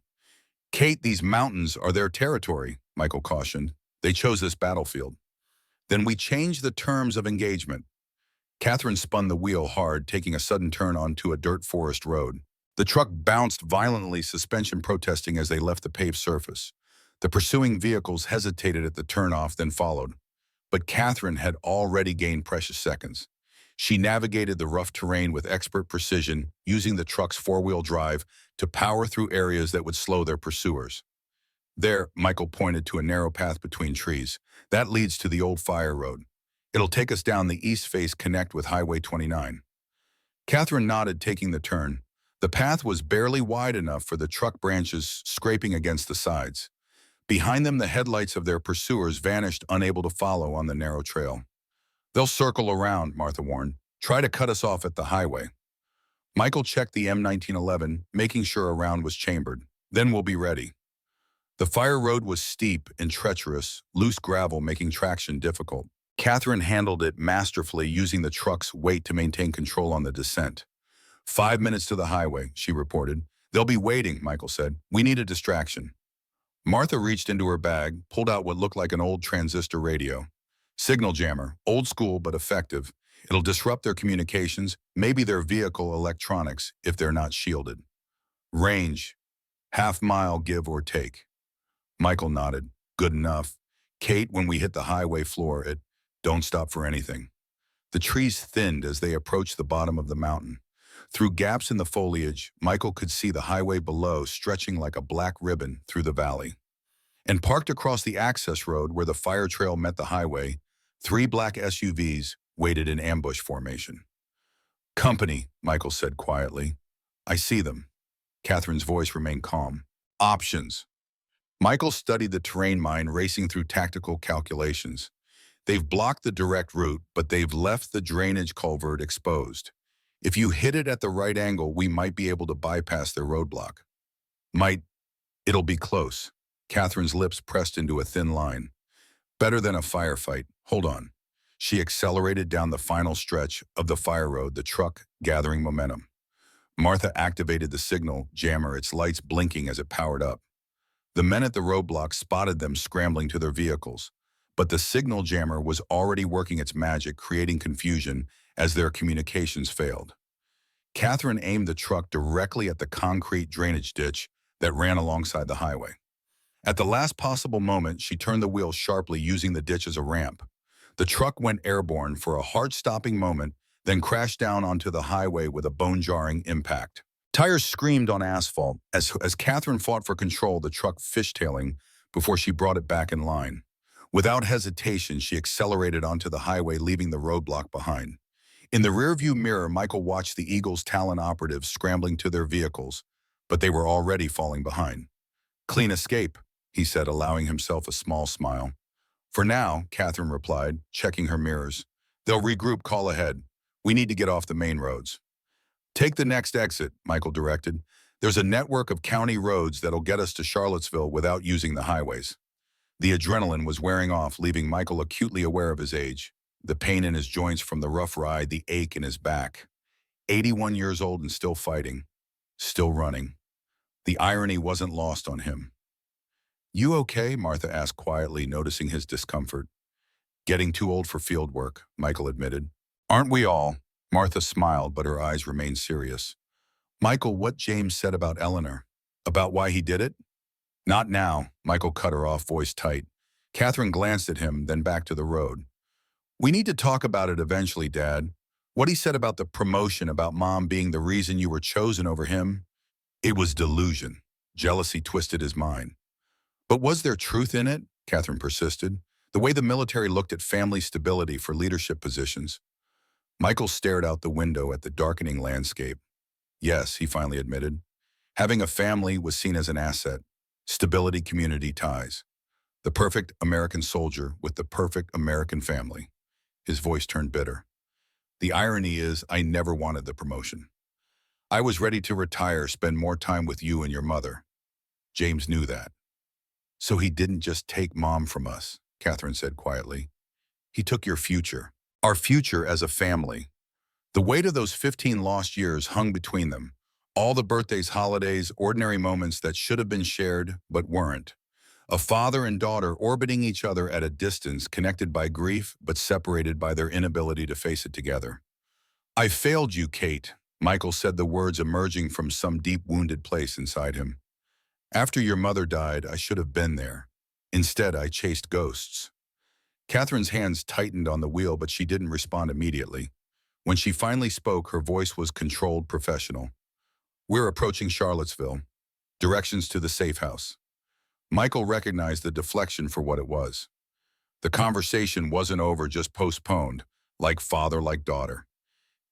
Kate, these mountains are their territory, Michael cautioned. They chose this battlefield. Then we changed the terms of engagement. Catherine spun the wheel hard, taking a sudden turn onto a dirt forest road. The truck bounced violently, suspension protesting as they left the paved surface. The pursuing vehicles hesitated at the turnoff, then followed. But Catherine had already gained precious seconds. She navigated the rough terrain with expert precision, using the truck's 4-wheel drive to power through areas that would slow their pursuers. There, Michael pointed to a narrow path between trees. That leads to the old fire road. It'll take us down the east face, connect with Highway 29. Catherine nodded, taking the turn. The path was barely wide enough for the truck branches scraping against the sides. Behind them, the headlights of their pursuers vanished, unable to follow on the narrow trail. They'll circle around, Martha warned. Try to cut us off at the highway. Michael checked the M1911, making sure a round was chambered. Then we'll be ready. The fire road was steep and treacherous, loose gravel making traction difficult. Catherine handled it masterfully, using the truck's weight to maintain control on the descent. 5 minutes to the highway, she reported. They'll be waiting, Michael said. We need a distraction. Martha reached into her bag, pulled out what looked like an old transistor radio. Signal jammer, old school but effective. It'll disrupt their communications, maybe their vehicle electronics, if they're not shielded. Range, half-mile give or take. Michael nodded. Good enough. Kate, when we hit the highway floor, don't stop for anything. The trees thinned as they approached the bottom of the mountain. Through gaps in the foliage, Michael could see the highway below stretching like a black ribbon through the valley. And parked across the access road where the fire trail met the highway, 3 black SUVs waited in ambush formation. Company, Michael said quietly. I see them. Catherine's voice remained calm. Options. Michael studied the terrain mine racing through tactical calculations. They've blocked the direct route, but they've left the drainage culvert exposed. If you hit it at the right angle, we might be able to bypass their roadblock. Might, it'll be close. Catherine's lips pressed into a thin line. Better than a firefight. Hold on. She accelerated down the final stretch of the fire road, the truck gathering momentum. Martha activated the signal jammer, its lights blinking as it powered up. The men at the roadblock spotted them scrambling to their vehicles, but the signal jammer was already working its magic, creating confusion as their communications failed. Catherine aimed the truck directly at the concrete drainage ditch that ran alongside the highway. At the last possible moment, she turned the wheel sharply, using the ditch as a ramp. The truck went airborne for a heart-stopping moment, then crashed down onto the highway with a bone-jarring impact. Tires screamed on asphalt. As Catherine fought for control, the truck fishtailing before she brought it back in line. Without hesitation, she accelerated onto the highway, leaving the roadblock behind. In the rearview mirror, Michael watched the Eagle's Talon operatives scrambling to their vehicles, but they were already falling behind. "Clean escape," he said, allowing himself a small smile. "For now," Catherine replied, checking her mirrors. "They'll regroup, call ahead. We need to get off the main roads." "Take the next exit," Michael directed. "There's a network of county roads that'll get us to Charlottesville without using the highways." The adrenaline was wearing off, leaving Michael acutely aware of his age. The pain in his joints from the rough ride, the ache in his back. 81 years old and still fighting. Still running. The irony wasn't lost on him. "You okay?" Martha asked quietly, noticing his discomfort. "Getting too old for field work," Michael admitted. "Aren't we all?" Martha smiled, but her eyes remained serious. "Michael, what James said about Eleanor? About why he did it?" "Not now," Michael cut her off, voice tight. Catherine glanced at him, then back to the road. "We need to talk about it eventually, Dad. What he said about the promotion, about Mom being the reason you were chosen over him, it was delusion." Jealousy twisted his mind. "But was there truth in it?" Catherine persisted. "The way the military looked at family stability for leadership positions." Michael stared out the window at the darkening landscape. "Yes," he finally admitted. "Having a family was seen as an asset. Stability, community ties. The perfect American soldier with the perfect American family." His voice turned bitter. "The irony is, I never wanted the promotion. I was ready to retire, spend more time with you and your mother. James knew that. So he didn't just take Mom from us," Catherine said quietly. "He took your future. Our future as a family." The weight of those 15 lost years hung between them. All the birthdays, holidays, ordinary moments that should have been shared but weren't. A father and daughter orbiting each other at a distance, connected by grief but separated by their inability to face it together. "I failed you, Kate," Michael said, the words emerging from some deep wounded place inside him. "After your mother died, I should have been there. Instead, I chased ghosts." Catherine's hands tightened on the wheel, but she didn't respond immediately. When she finally spoke, her voice was controlled, professional. "We're approaching Charlottesville. Directions to the safe house." Michael recognized the deflection for what it was. The conversation wasn't over, just postponed, like father, like daughter.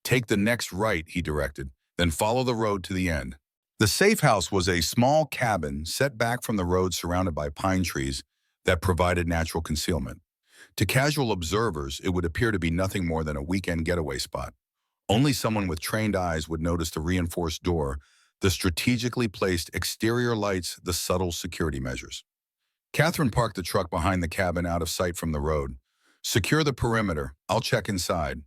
"Take the next right," he directed, "then follow the road to the end." The safe house was a small cabin set back from the road, surrounded by pine trees that provided natural concealment. To casual observers, it would appear to be nothing more than a weekend getaway spot. Only someone with trained eyes would notice the reinforced door, the strategically placed exterior lights, the subtle security measures. Catherine parked the truck behind the cabin, out of sight from the road. "Secure the perimeter. I'll check inside."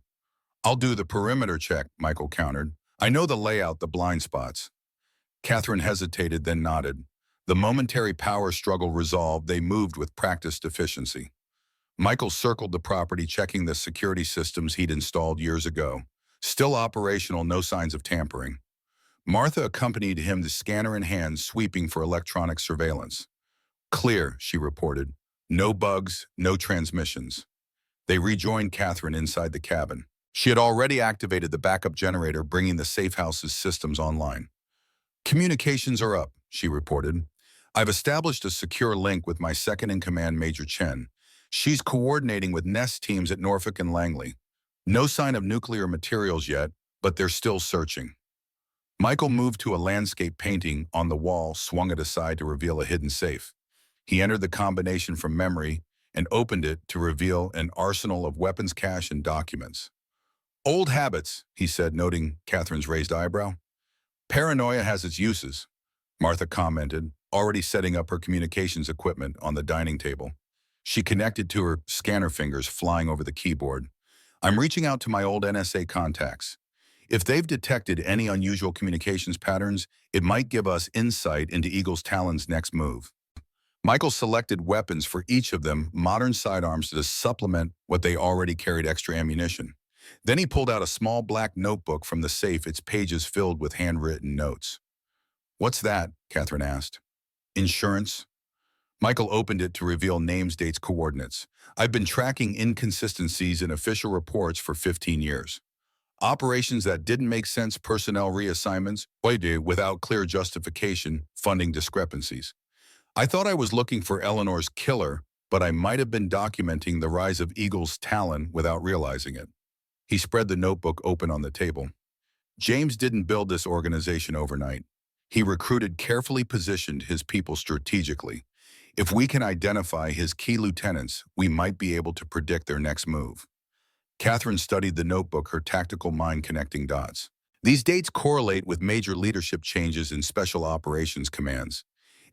"I'll do the perimeter check," Michael countered. "I know the layout, the blind spots." Catherine hesitated, then nodded. The momentary power struggle resolved, they moved with practiced efficiency. Michael circled the property, checking the security systems he'd installed years ago. Still operational, no signs of tampering. Martha accompanied him, the scanner in hand, sweeping for electronic surveillance. "Clear," she reported. "No bugs, no transmissions." They rejoined Catherine inside the cabin. She had already activated the backup generator, bringing the safe house's systems online. "Communications are up," she reported. "I've established a secure link with my second-in-command, Major Chen. She's coordinating with Nest teams at Norfolk and Langley. No sign of nuclear materials yet, but they're still searching." Michael moved to a landscape painting on the wall, swung it aside to reveal a hidden safe. He entered the combination from memory and opened it to reveal an arsenal of weapons cache and documents. Old habits, he said, noting Catherine's raised eyebrow. Paranoia has its uses, Martha commented, already setting up her communications equipment on the dining table. She connected to her scanner fingers flying over the keyboard. I'm reaching out to my old NSA contacts. If they've detected any unusual communications patterns, it might give us insight into Eagle's Talon's next move. Michael selected weapons for each of them, modern sidearms to supplement what they already carried extra ammunition. Then he pulled out a small black notebook from the safe, its pages filled with handwritten notes. What's that? Catherine asked. Insurance? Michael opened it to reveal names, dates, coordinates. I've been tracking inconsistencies in official reports for 15 years. Operations that didn't make sense, personnel reassignments, without clear justification, funding discrepancies. I thought I was looking for Eleanor's killer, but I might have been documenting the rise of Eagle's Talon without realizing it. He spread the notebook open on the table. James didn't build this organization overnight. He recruited, carefully positioned his people strategically. If we can identify his key lieutenants, we might be able to predict their next move. Catherine studied the notebook, her tactical mind connecting dots. These dates correlate with major leadership changes in special operations commands.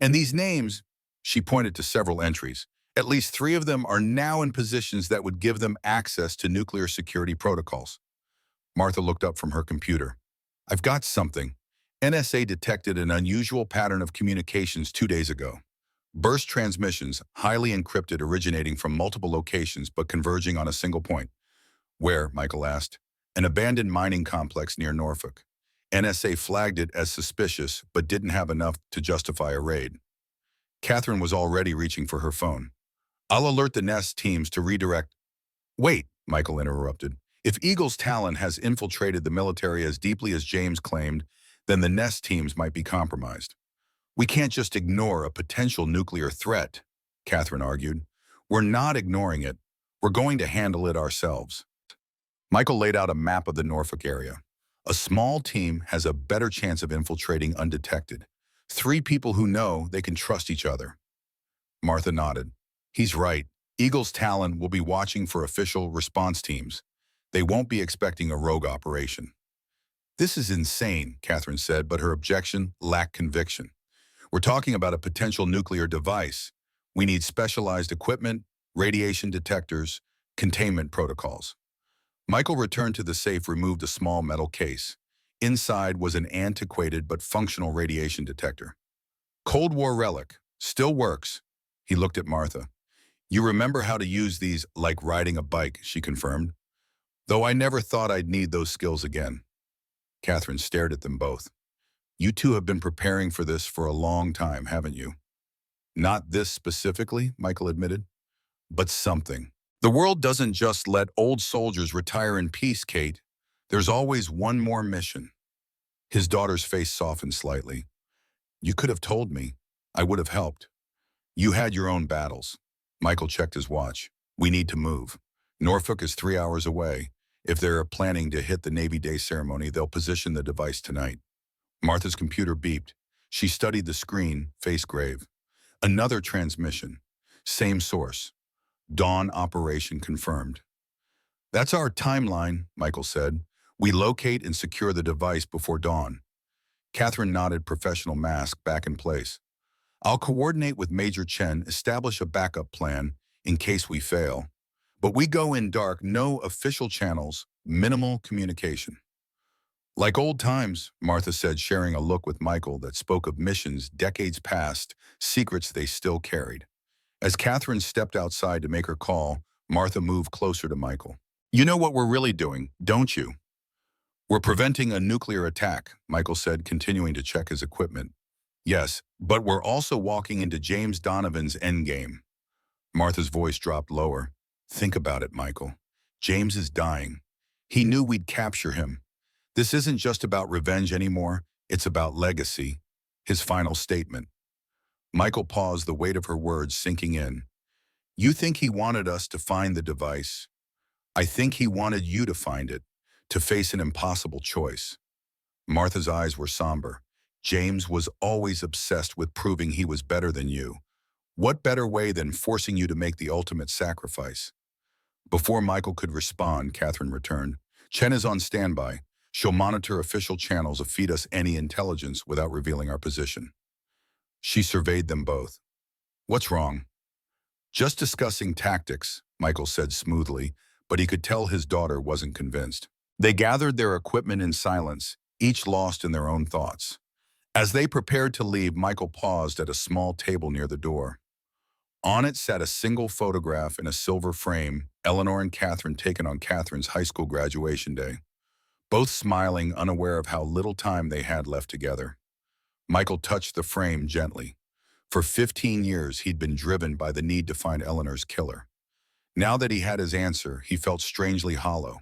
And these names, she pointed to several entries. At least 3 of them are now in positions that would give them access to nuclear security protocols. Martha looked up from her computer. I've got something. NSA detected an unusual pattern of communications 2 days ago. Burst transmissions, highly encrypted, originating from multiple locations but converging on a single point. Where? Michael asked. An abandoned mining complex near Norfolk. NSA flagged it as suspicious but didn't have enough to justify a raid. Catherine was already reaching for her phone. I'll alert the Nest teams to redirect. Wait, Michael interrupted. If Eagle's Talon has infiltrated the military as deeply as James claimed, then the Nest teams might be compromised. We can't just ignore a potential nuclear threat, Catherine argued. We're not ignoring it. We're going to handle it ourselves. Michael laid out a map of the Norfolk area. A small team has a better chance of infiltrating undetected. 3 people who know they can trust each other. Martha nodded. He's right. Eagle's Talon will be watching for official response teams. They won't be expecting a rogue operation. This is insane, Catherine said, but her objection lacked conviction. We're talking about a potential nuclear device. We need specialized equipment, radiation detectors, containment protocols. Michael returned to the safe, removed a small metal case. Inside was an antiquated but functional radiation detector. Cold War relic. Still works. He looked at Martha. You remember how to use these like riding a bike, she confirmed. Though I never thought I'd need those skills again. Catherine stared at them both. You 2 have been preparing for this for a long time, haven't you? Not this specifically, Michael admitted, but something. The world doesn't just let old soldiers retire in peace, Kate. There's always one more mission. His daughter's face softened slightly. You could have told me. I would have helped. You had your own battles. Michael checked his watch. We need to move. Norfolk is 3 hours away. If they're planning to hit the Navy Day ceremony, they'll position the device tonight. Martha's computer beeped. She studied the screen, face grave. Another transmission. Same source. Dawn operation confirmed. That's our timeline, Michael said. We locate and secure the device before dawn. Catherine nodded, professional mask back in place. I'll coordinate with Major Chen, establish a backup plan in case we fail. But we go in dark, no official channels, minimal communication. Like old times, Martha said, sharing a look with Michael that spoke of missions decades past, secrets they still carried. As Catherine stepped outside to make her call, Martha moved closer to Michael. You know what we're really doing, don't you? We're preventing a nuclear attack, Michael said, continuing to check his equipment. Yes, but we're also walking into James Donovan's endgame. Martha's voice dropped lower. Think about it, Michael. James is dying. He knew we'd capture him. This isn't just about revenge anymore, it's about legacy. His final statement. Michael paused, the weight of her words sinking in. You think he wanted us to find the device? I think he wanted you to find it, to face an impossible choice. Martha's eyes were somber. James was always obsessed with proving he was better than you. What better way than forcing you to make the ultimate sacrifice? Before Michael could respond, Catherine returned. Chen is on standby. She'll monitor official channels to feed us any intelligence without revealing our position. She surveyed them both. What's wrong? Just discussing tactics, Michael said smoothly, but he could tell his daughter wasn't convinced. They gathered their equipment in silence, each lost in their own thoughts. As they prepared to leave, Michael paused at a small table near the door. On it sat a single photograph in a silver frame, Eleanor and Catherine taken on Catherine's high school graduation day, both smiling, unaware of how little time they had left together. Michael touched the frame gently. For 15 years, he'd been driven by the need to find Eleanor's killer. Now that he had his answer, he felt strangely hollow.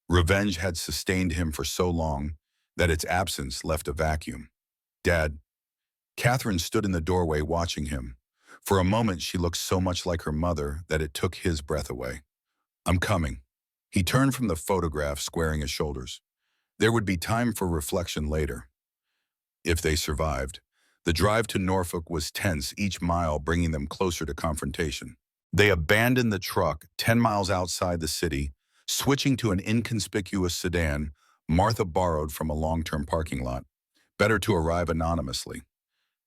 Revenge had sustained him for so long that its absence left a vacuum. Dad. Catherine stood in the doorway watching him. For a moment, she looked so much like her mother that it took his breath away. I'm coming. He turned from the photograph, squaring his shoulders. There would be time for reflection later. If they survived. The drive to Norfolk was tense, each mile bringing them closer to confrontation. They abandoned the truck 10 miles outside the city, switching to an inconspicuous sedan Martha borrowed from a long-term parking lot. Better to arrive anonymously.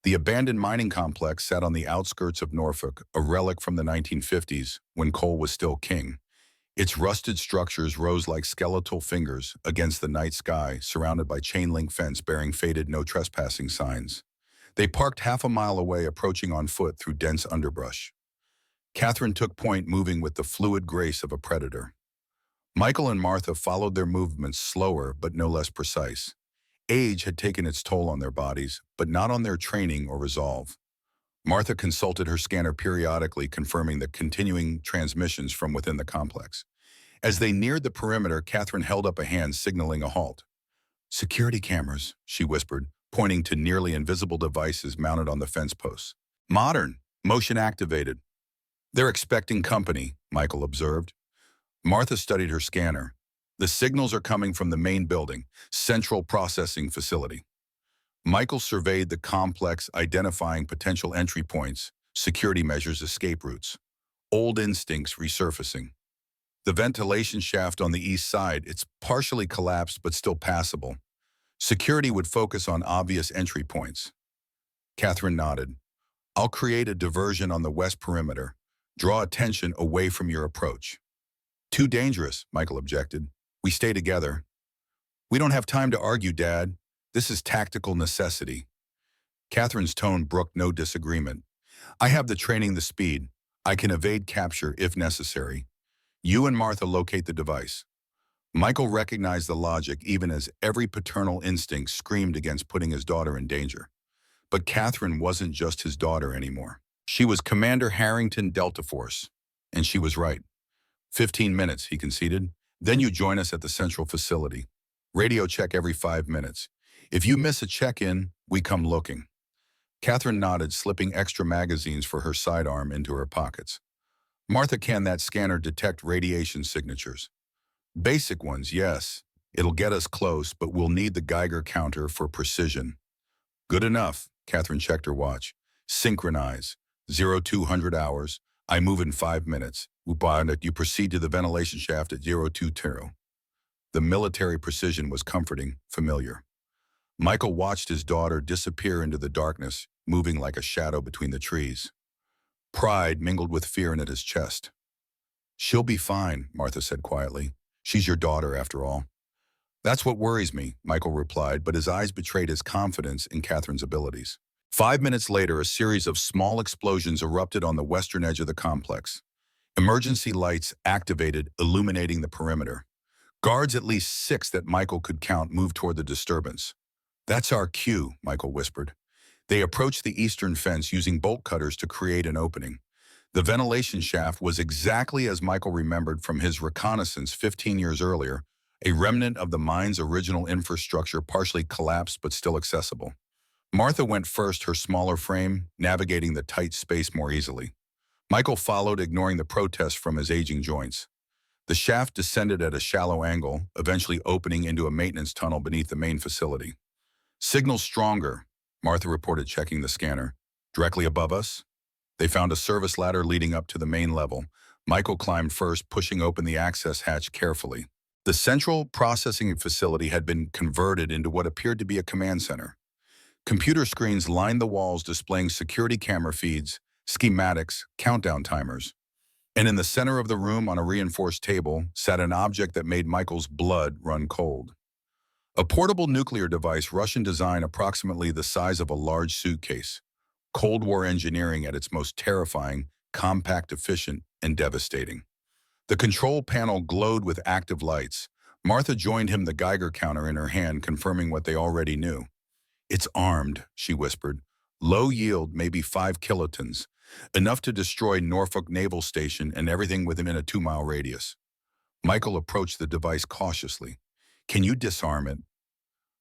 The abandoned mining complex sat on the outskirts of Norfolk, a relic from the 1950s, when coal was still king. Its rusted structures rose like skeletal fingers against the night sky, surrounded by chain-link fence bearing faded no trespassing signs. They parked half a mile away, approaching on foot through dense underbrush. Catherine took point, moving with the fluid grace of a predator. Michael and Martha followed their movements, slower but no less precise. Age had taken its toll on their bodies, but not on their training or resolve. Martha consulted her scanner periodically, confirming the continuing transmissions from within the complex. As they neared the perimeter, Catherine held up a hand, signaling a halt. Security cameras, she whispered, pointing to nearly invisible devices mounted on the fence posts. Modern, motion activated. They're expecting company, Michael observed. Martha studied her scanner. The signals are coming from the main building, central processing facility. Michael surveyed the complex, identifying potential entry points, security measures, escape routes. Old instincts resurfacing. The ventilation shaft on the east side, it's partially collapsed but still passable. Security would focus on obvious entry points. Catherine nodded. I'll create a diversion on the west perimeter. Draw attention away from your approach. Too dangerous, Michael objected. We stay together. We don't have time to argue, Dad. This is tactical necessity. Catherine's tone brooked no disagreement. I have the training, the speed. I can evade capture if necessary. You and Martha locate the device. Michael recognized the logic, even as every paternal instinct screamed against putting his daughter in danger. But Catherine wasn't just his daughter anymore. She was Commander Harrington, Delta Force. And she was right. 15 minutes, he conceded. Then you join us at the central facility. Radio check every 5 minutes. If you miss a check-in, we come looking. Catherine nodded, slipping extra magazines for her sidearm into her pockets. Martha, can that scanner detect radiation signatures? Basic ones, yes. It'll get us close, but we'll need the Geiger counter for precision. Good enough, Catherine checked her watch. Synchronize. 0200 hours. I move in 5 minutes. You proceed to the ventilation shaft at 020. The military precision was comforting, familiar. Michael watched his daughter disappear into the darkness, moving like a shadow between the trees. Pride mingled with fear in his chest. She'll be fine, Martha said quietly. She's your daughter, after all. That's what worries me, Michael replied, but his eyes betrayed his confidence in Catherine's abilities. 5 minutes later, a series of small explosions erupted on the western edge of the complex. Emergency lights activated, illuminating the perimeter. Guards, at least 6 that Michael could count, moved toward the disturbance. That's our cue, Michael whispered. They approached the eastern fence using bolt cutters to create an opening. The ventilation shaft was exactly as Michael remembered from his reconnaissance 15 years earlier, a remnant of the mine's original infrastructure, partially collapsed but still accessible. Martha went first, her smaller frame navigating the tight space more easily. Michael followed, ignoring the protest from his aging joints. The shaft descended at a shallow angle, eventually opening into a maintenance tunnel beneath the main facility. Signal stronger, Martha reported, checking the scanner. Directly above us? They found a service ladder leading up to the main level. Michael climbed first, pushing open the access hatch carefully. The central processing facility had been converted into what appeared to be a command center. Computer screens lined the walls displaying security camera feeds, schematics, countdown timers. And in the center of the room on a reinforced table sat an object that made Michael's blood run cold. A portable nuclear device, Russian design, approximately the size of a large suitcase. Cold War engineering at its most terrifying, compact, efficient, and devastating. The control panel glowed with active lights. Martha joined him, the Geiger counter in her hand, confirming what they already knew. "It's armed," she whispered. "Low yield, maybe 5 kilotons. Enough to destroy Norfolk Naval Station and everything within a 2-mile radius." Michael approached the device cautiously. "Can you disarm it?"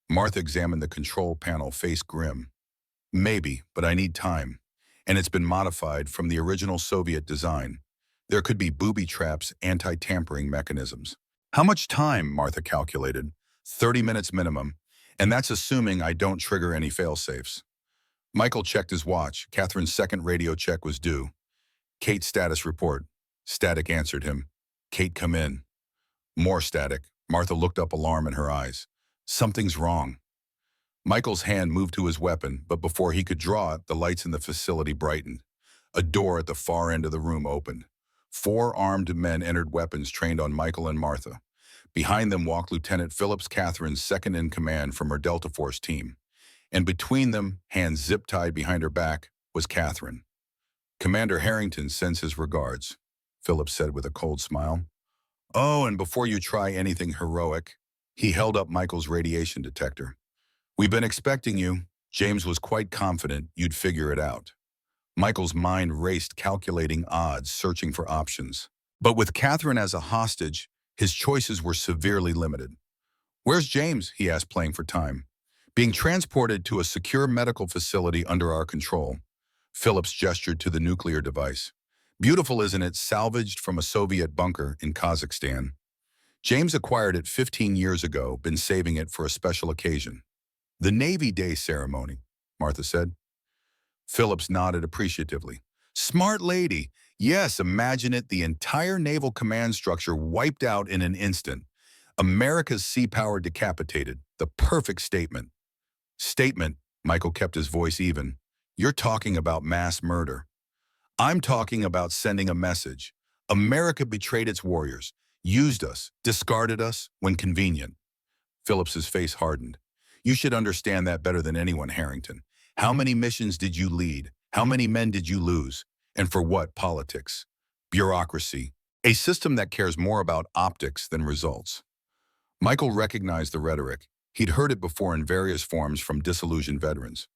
Martha examined the control panel, face grim. "Maybe, but I need time. And it's been modified from the original Soviet design. There could be booby traps, anti-tampering mechanisms." "How much time?" Martha calculated. 30 minutes minimum. And that's assuming I don't trigger any fail-safes. Michael checked his watch. Catherine's second radio check was due. "Kate, status report." Static answered him. "Kate, come in." More static. Martha looked up, alarm in her eyes. "Something's wrong." Michael's hand moved to his weapon, but before he could draw it, the lights in the facility brightened. A door at the far end of the room opened. 4 armed men entered, weapons trained on Michael and Martha. Behind them walked Lieutenant Phillips, Catherine's second-in-command from her Delta Force team. And between them, hands zip-tied behind her back, was Catherine. "Commander Harrington sends his regards," Phillips said with a cold smile. "Oh, and before you try anything heroic," he held up Michael's radiation detector. "We've been expecting you. James was quite confident you'd figure it out." Michael's mind raced, calculating odds, searching for options. But with Catherine as a hostage, his choices were severely limited. "Where's James?" he asked, playing for time. "Being transported to a secure medical facility under our control." Phillips gestured to the nuclear device. "Beautiful, isn't it? Salvaged from a Soviet bunker in Kazakhstan. James acquired it 15 years ago, been saving it for a special occasion." "The Navy Day ceremony," Martha said. Phillips nodded appreciatively. "Smart lady. Yes, imagine it, the entire naval command structure wiped out in an instant. America's sea power decapitated. The perfect statement." "Statement," Michael kept his voice even. "You're talking about mass murder. I'm talking about sending a message. America betrayed its warriors, used us, discarded us when convenient." Phillips's face hardened. "You should understand that better than anyone, Harrington. How many missions did you lead? How many men did you lose? And for what? Politics, bureaucracy, a system that cares more about optics than results." Michael recognized the rhetoric. He'd heard it before in various forms from disillusioned veterans.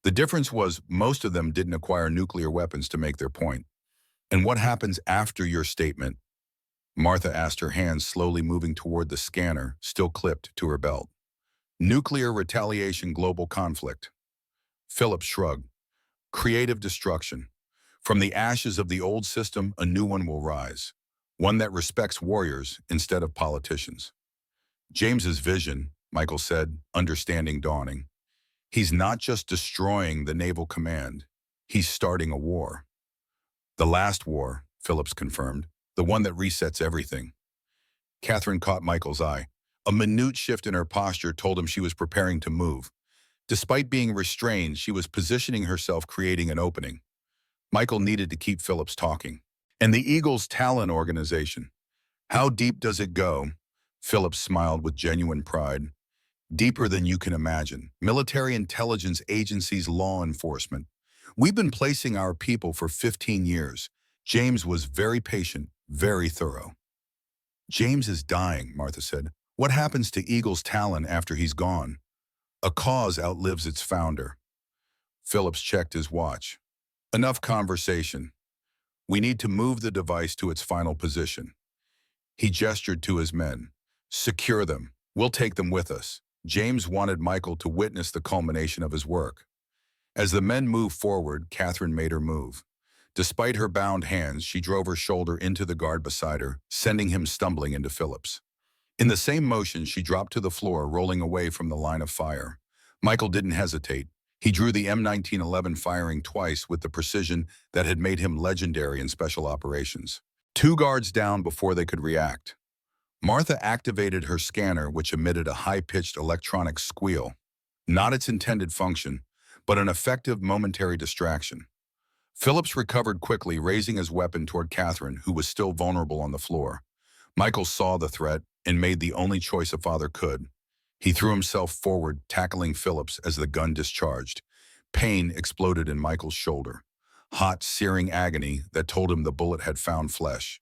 The difference was most of them didn't acquire nuclear weapons to make their point. "And what happens after your statement?" Martha asked, her hands slowly moving toward the scanner, still clipped to her belt. "Nuclear retaliation, global conflict." Phillips shrugged. "Creative destruction. From the ashes of the old system, a new one will rise. One that respects warriors instead of politicians." "James's vision," Michael said, understanding dawning. "He's not just destroying the naval command. He's starting a war." "The last war," Phillips confirmed. "The one that resets everything." Catherine caught Michael's eye. A minute shift in her posture told him she was preparing to move. Despite being restrained, she was positioning herself, creating an opening. Michael needed to keep Phillips talking. "And the Eagle's Talent organization. How deep does it go?" Phillips smiled with genuine pride. "Deeper than you can imagine. Military intelligence agencies, law enforcement. We've been placing our people for 15 years. James was very patient, very thorough." "James is dying," Martha said. "What happens to Eagle's Talent after he's gone?" "A cause outlives its founder." Phillips checked his watch. "Enough conversation. We need to move the device to its final position." He gestured to his men. "Secure them. We'll take them with us." James wanted Michael to witness the culmination of his work. As the men moved forward, Catherine made her move. Despite her bound hands, she drove her shoulder into the guard beside her, sending him stumbling into Phillips. In the same motion, she dropped to the floor, rolling away from the line of fire. Michael didn't hesitate. He drew the M1911, firing twice with the precision that had made him legendary in special operations. Two guards down before they could react. Martha activated her scanner, which emitted a high-pitched electronic squeal. Not its intended function, but an effective momentary distraction. Phillips recovered quickly, raising his weapon toward Catherine, who was still vulnerable on the floor. Michael saw the threat and made the only choice a father could. He threw himself forward, tackling Phillips as the gun discharged. Pain exploded in Michael's shoulder. Hot, searing agony that told him the bullet had found flesh.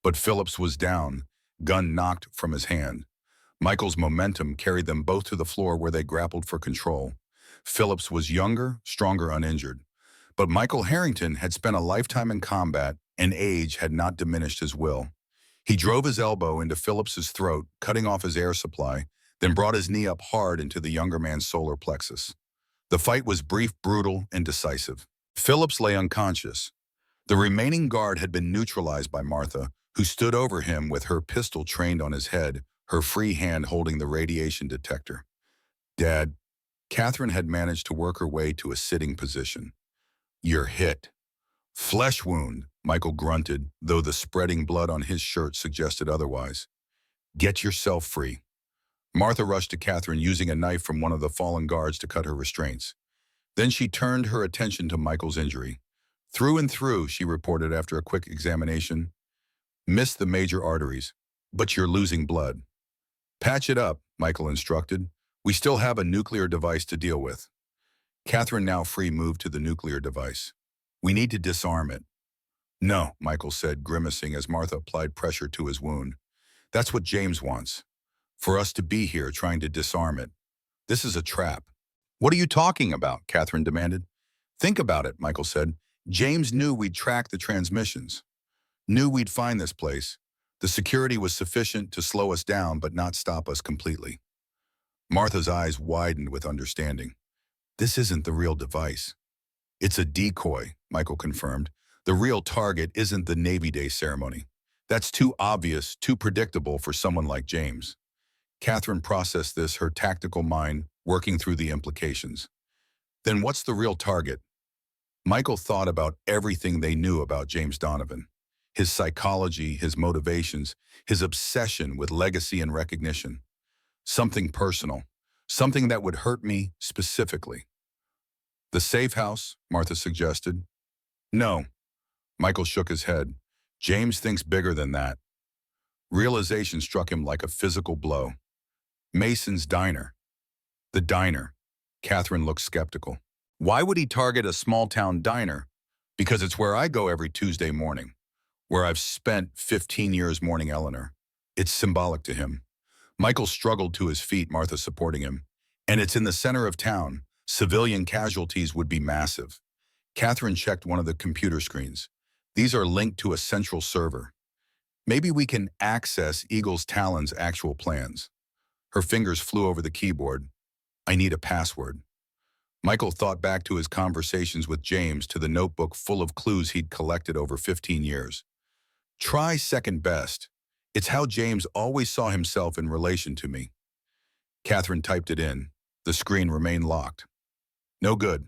But Phillips was down, gun knocked from his hand. Michael's momentum carried them both to the floor where they grappled for control. Phillips was younger, stronger, uninjured. But Michael Harrington had spent a lifetime in combat, and age had not diminished his will. He drove his elbow into Phillips's throat, cutting off his air supply, then brought his knee up hard into the younger man's solar plexus. The fight was brief, brutal, and decisive. Phillips lay unconscious. The remaining guard had been neutralized by Martha, who stood over him with her pistol trained on his head, her free hand holding the radiation detector. Dad, Catherine had managed to work her way to a sitting position. You're hit. Flesh wound, Michael grunted, though the spreading blood on his shirt suggested otherwise. Get yourself free. Martha rushed to Catherine, using a knife from one of the fallen guards to cut her restraints. Then she turned her attention to Michael's injury. Through and through, she reported after a quick examination. Missed the major arteries, but you're losing blood. Patch it up, Michael instructed. We still have a nuclear device to deal with. Catherine, now free, moved to the nuclear device. We need to disarm it. No, Michael said, grimacing as Martha applied pressure to his wound. That's what James wants. For us to be here trying to disarm it. This is a trap. What are you talking about? Catherine demanded. Think about it, Michael said. James knew we'd track the transmissions. Knew we'd find this place. The security was sufficient to slow us down but not stop us completely. Martha's eyes widened with understanding. This isn't the real device. It's a decoy, Michael confirmed. The real target isn't the Navy Day ceremony. That's too obvious, too predictable for someone like James. Catherine processed this, her tactical mind working through the implications. Then what's the real target? Michael thought about everything they knew about James Donovan. His psychology, his motivations, his obsession with legacy and recognition. Something personal, something that would hurt me specifically. The safe house, Martha suggested. No. Michael shook his head. James thinks bigger than that. Realization struck him like a physical blow. Mason's diner. The diner. Catherine looked skeptical. Why would he target a small-town diner? Because it's where I go every Tuesday morning, where I've spent 15 years mourning Eleanor. It's symbolic to him. Michael struggled to his feet, Martha supporting him. And it's in the center of town. Civilian casualties would be massive. Catherine checked one of the computer screens. These are linked to a central server. Maybe we can access Eagle's Talon's actual plans. Her fingers flew over the keyboard. I need a password. Michael thought back to his conversations with James, to the notebook full of clues he'd collected over 15 years. Try second best. It's how James always saw himself in relation to me. Catherine typed it in. The screen remained locked. No good.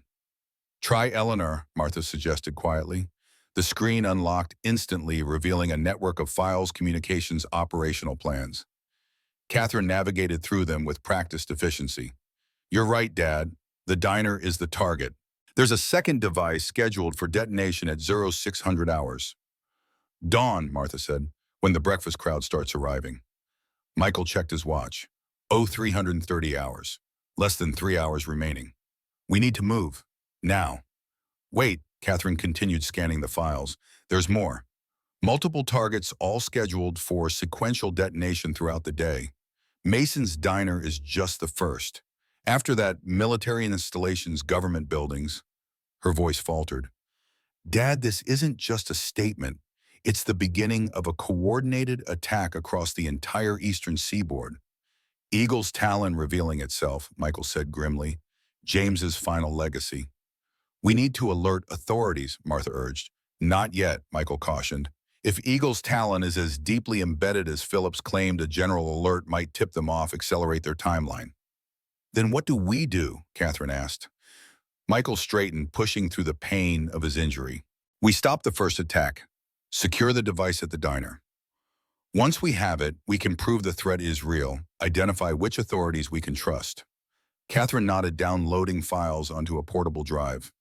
Try Eleanor, Martha suggested quietly. The screen unlocked instantly, revealing a network of files, communications, operational plans. Catherine navigated through them with practiced efficiency. You're right, Dad. The diner is the target. There's a second device scheduled for detonation at 0600 hours. Dawn, Martha said, when the breakfast crowd starts arriving. Michael checked his watch. 0330 hours. Less than 3 hours remaining. We need to move. Now. Wait, Catherine continued scanning the files. There's more. Multiple targets all scheduled for sequential detonation throughout the day. Mason's diner is just the first. After that, military installations, government buildings. Her voice faltered. Dad, this isn't just a statement. It's the beginning of a coordinated attack across the entire eastern seaboard. Eagle's Talon revealing itself, Michael said grimly. James's final legacy. We need to alert authorities, Martha urged. Not yet, Michael cautioned. If Eagle's Talon is as deeply embedded as Phillips claimed, a general alert might tip them off, accelerate their timeline. Then what do we do? Catherine asked. Michael straightened, pushing through the pain of his injury. We stop the first attack. Secure the device at the diner. Once we have it, we can prove the threat is real, identify which authorities we can trust. Catherine nodded, downloading files onto a portable drive.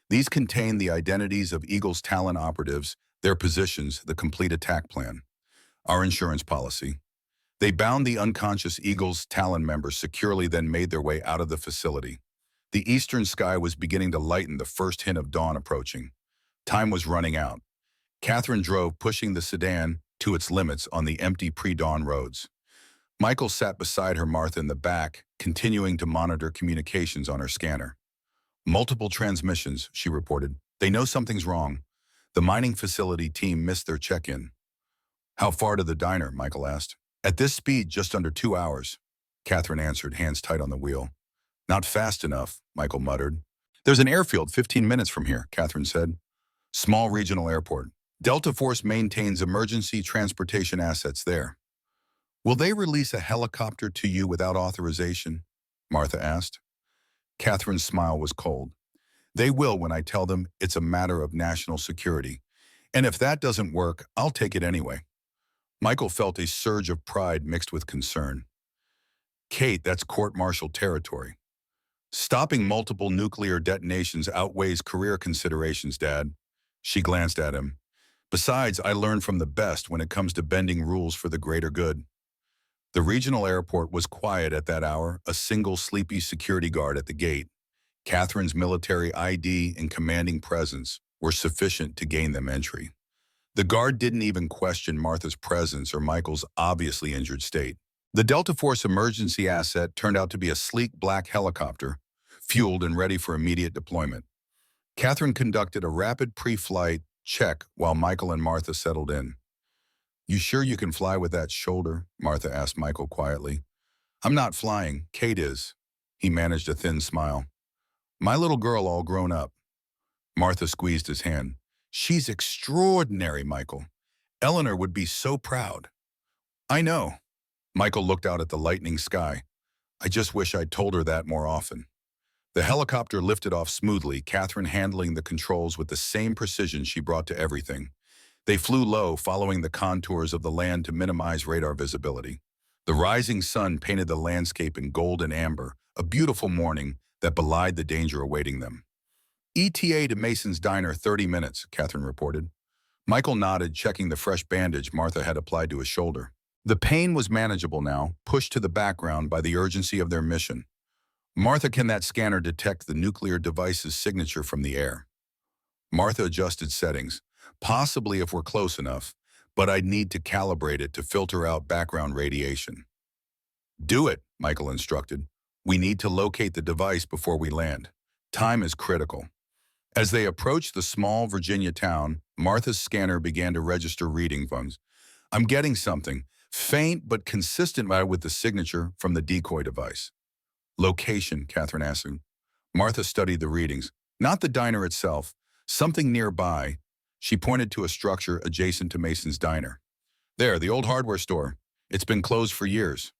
These contain the identities of Eagle's Talon operatives, their positions, the complete attack plan. Our insurance policy. They bound the unconscious Eagle's Talon members securely, then made their way out of the facility. The eastern sky was beginning to lighten, the first hint of dawn approaching. Time was running out. Catherine drove, pushing the sedan to its limits on the empty pre-dawn roads. Michael sat beside her, Martha in the back, continuing to monitor communications on her scanner. Multiple transmissions, she reported. They know something's wrong. The mining facility team missed their check-in. How far to the diner? Michael asked. At this speed, just under 2 hours. Catherine answered, hands tight on the wheel. Not fast enough, Michael muttered. There's an airfield 15 minutes from here, Catherine said. Small regional airport. Delta Force maintains emergency transportation assets there. Will they release a helicopter to you without authorization? Martha asked. Catherine's smile was cold. They will when I tell them it's a matter of national security. And if that doesn't work, I'll take it anyway. Michael felt a surge of pride mixed with concern. Kate, that's court-martial territory. Stopping multiple nuclear detonations outweighs career considerations, Dad. She glanced at him. Besides, I learn from the best when it comes to bending rules for the greater good. The regional airport was quiet at that hour, a single sleepy security guard at the gate. Catherine's military ID and commanding presence were sufficient to gain them entry. The guard didn't even question Martha's presence or Michael's obviously injured state. The Delta Force emergency asset turned out to be a sleek black helicopter, fueled and ready for immediate deployment. Catherine conducted a rapid pre-flight check while Michael and Martha settled in. You sure you can fly with that shoulder? Martha asked Michael quietly. I'm not flying, Kate is. He managed a thin smile. My little girl all grown up. Martha squeezed his hand. She's extraordinary, Michael. Eleanor would be so proud. I know. Michael looked out at the lightening sky. I just wish I'd told her that more often. The helicopter lifted off smoothly, Catherine handling the controls with the same precision she brought to everything. They flew low, following the contours of the land to minimize radar visibility. The rising sun painted the landscape in gold and amber, a beautiful morning that belied the danger awaiting them. ETA to Mason's Diner, 30 minutes, Catherine reported. Michael nodded, checking the fresh bandage Martha had applied to his shoulder. The pain was manageable now, pushed to the background by the urgency of their mission. Martha, can that scanner detect the nuclear device's signature from the air? Martha adjusted settings. Possibly if we're close enough, but I'd need to calibrate it to filter out background radiation. Do it, Michael instructed. We need to locate the device before we land. Time is critical. As they approached the small Virginia town, Martha's scanner began to register reading funds. I'm getting something, faint but consistent with the signature from the decoy device. Location, Catherine asked him. Martha studied the readings. Not the diner itself, something nearby. She pointed to a structure adjacent to Mason's Diner. There, the old hardware store. It's been closed for years.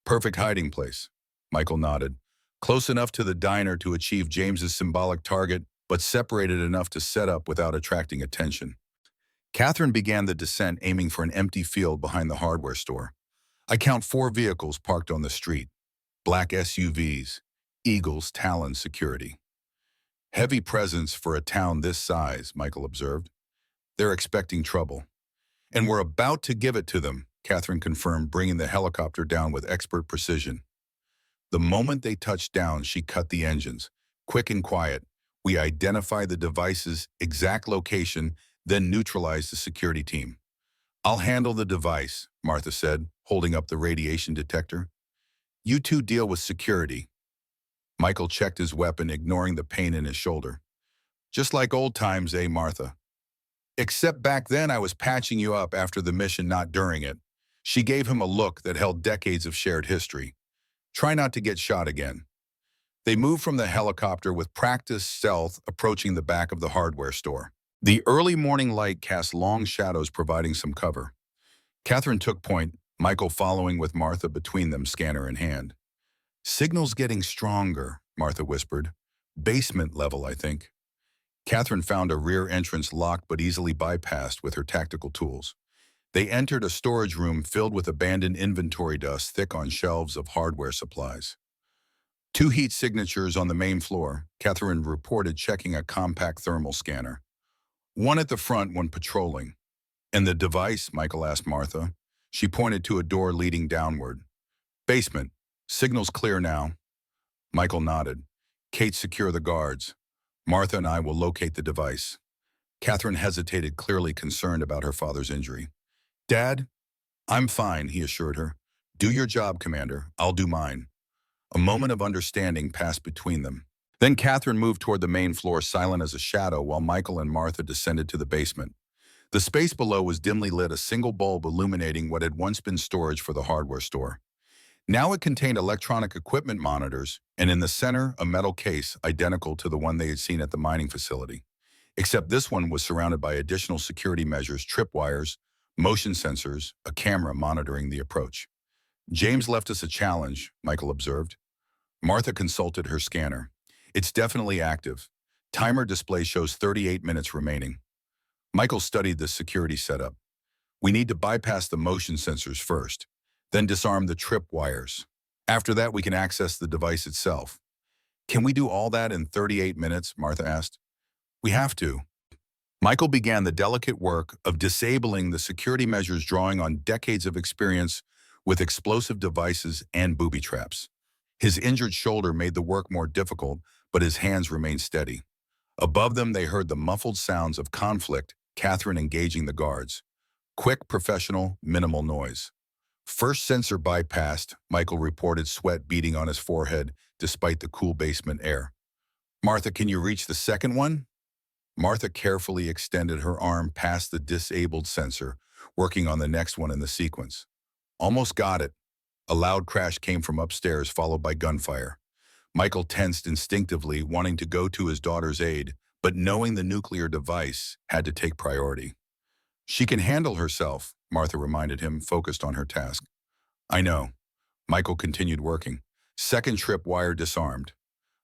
Perfect hiding place. Michael nodded. Close enough to the diner to achieve James's symbolic target, but separated enough to set up without attracting attention. Catherine began the descent, aiming for an empty field behind the hardware store. I count 4 vehicles parked on the street. Black SUVs, Eagle's Talon security. Heavy presence for a town this size, Michael observed. They're expecting trouble. And we're about to give it to them, Catherine confirmed, bringing the helicopter down with expert precision. The moment they touched down, she cut the engines. Quick and quiet, we identify the device's exact location, then neutralize the security team. I'll handle the device, Martha said, holding up the radiation detector. You two deal with security. Michael checked his weapon, ignoring the pain in his shoulder. Just like old times, eh, Martha? Except back then I was patching you up after the mission, not during it. She gave him a look that held decades of shared history. Try not to get shot again. They moved from the helicopter with practiced stealth, approaching the back of the hardware store. The early morning light cast long shadows, providing some cover. Catherine took point, Michael following with Martha between them, scanner in hand. Signal's getting stronger, Martha whispered. Basement level, I think. Catherine found a rear entrance locked but easily bypassed with her tactical tools. They entered a storage room filled with abandoned inventory dust thick on shelves of hardware supplies. Two heat signatures on the main floor, Catherine reported checking a compact thermal scanner. One at the front when patrolling. And the device, Michael asked Martha. She pointed to a door leading downward. Basement. Signal's clear now. Michael nodded. Kate, secure the guards. Martha and I will locate the device. Catherine hesitated, clearly concerned about her father's injury. Dad, I'm fine, he assured her. Do your job, Commander. I'll do mine. A moment of understanding passed between them. Then Catherine moved toward the main floor, silent as a shadow, while Michael and Martha descended to the basement. The space below was dimly lit, a single bulb illuminating what had once been storage for the hardware store. Now it contained electronic equipment monitors, and in the center, a metal case identical to the one they had seen at the mining facility. Except this one was surrounded by additional security measures, tripwires, motion sensors, a camera monitoring the approach. James left us a challenge, Michael observed. Martha consulted her scanner. It's definitely active. Timer display shows 38 minutes remaining. Michael studied the security setup. We need to bypass the motion sensors first, then disarm the tripwires. After that, we can access the device itself. Can we do all that in 38 minutes? Martha asked. We have to. Michael began the delicate work of disabling the security measures, drawing on decades of experience with explosive devices and booby traps. His injured shoulder made the work more difficult, but his hands remained steady. Above them, they heard the muffled sounds of conflict, Catherine engaging the guards. Quick, professional, minimal noise. First sensor bypassed, Michael reported, sweat beading on his forehead despite the cool basement air. Martha, can you reach the second one? Martha carefully extended her arm past the disabled sensor, working on the next one in the sequence. Almost got it. A loud crash came from upstairs, followed by gunfire. Michael tensed instinctively, wanting to go to his daughter's aid, but knowing the nuclear device had to take priority. She can handle herself, Martha reminded him, focused on her task. I know. Michael continued working. Second tripwire disarmed.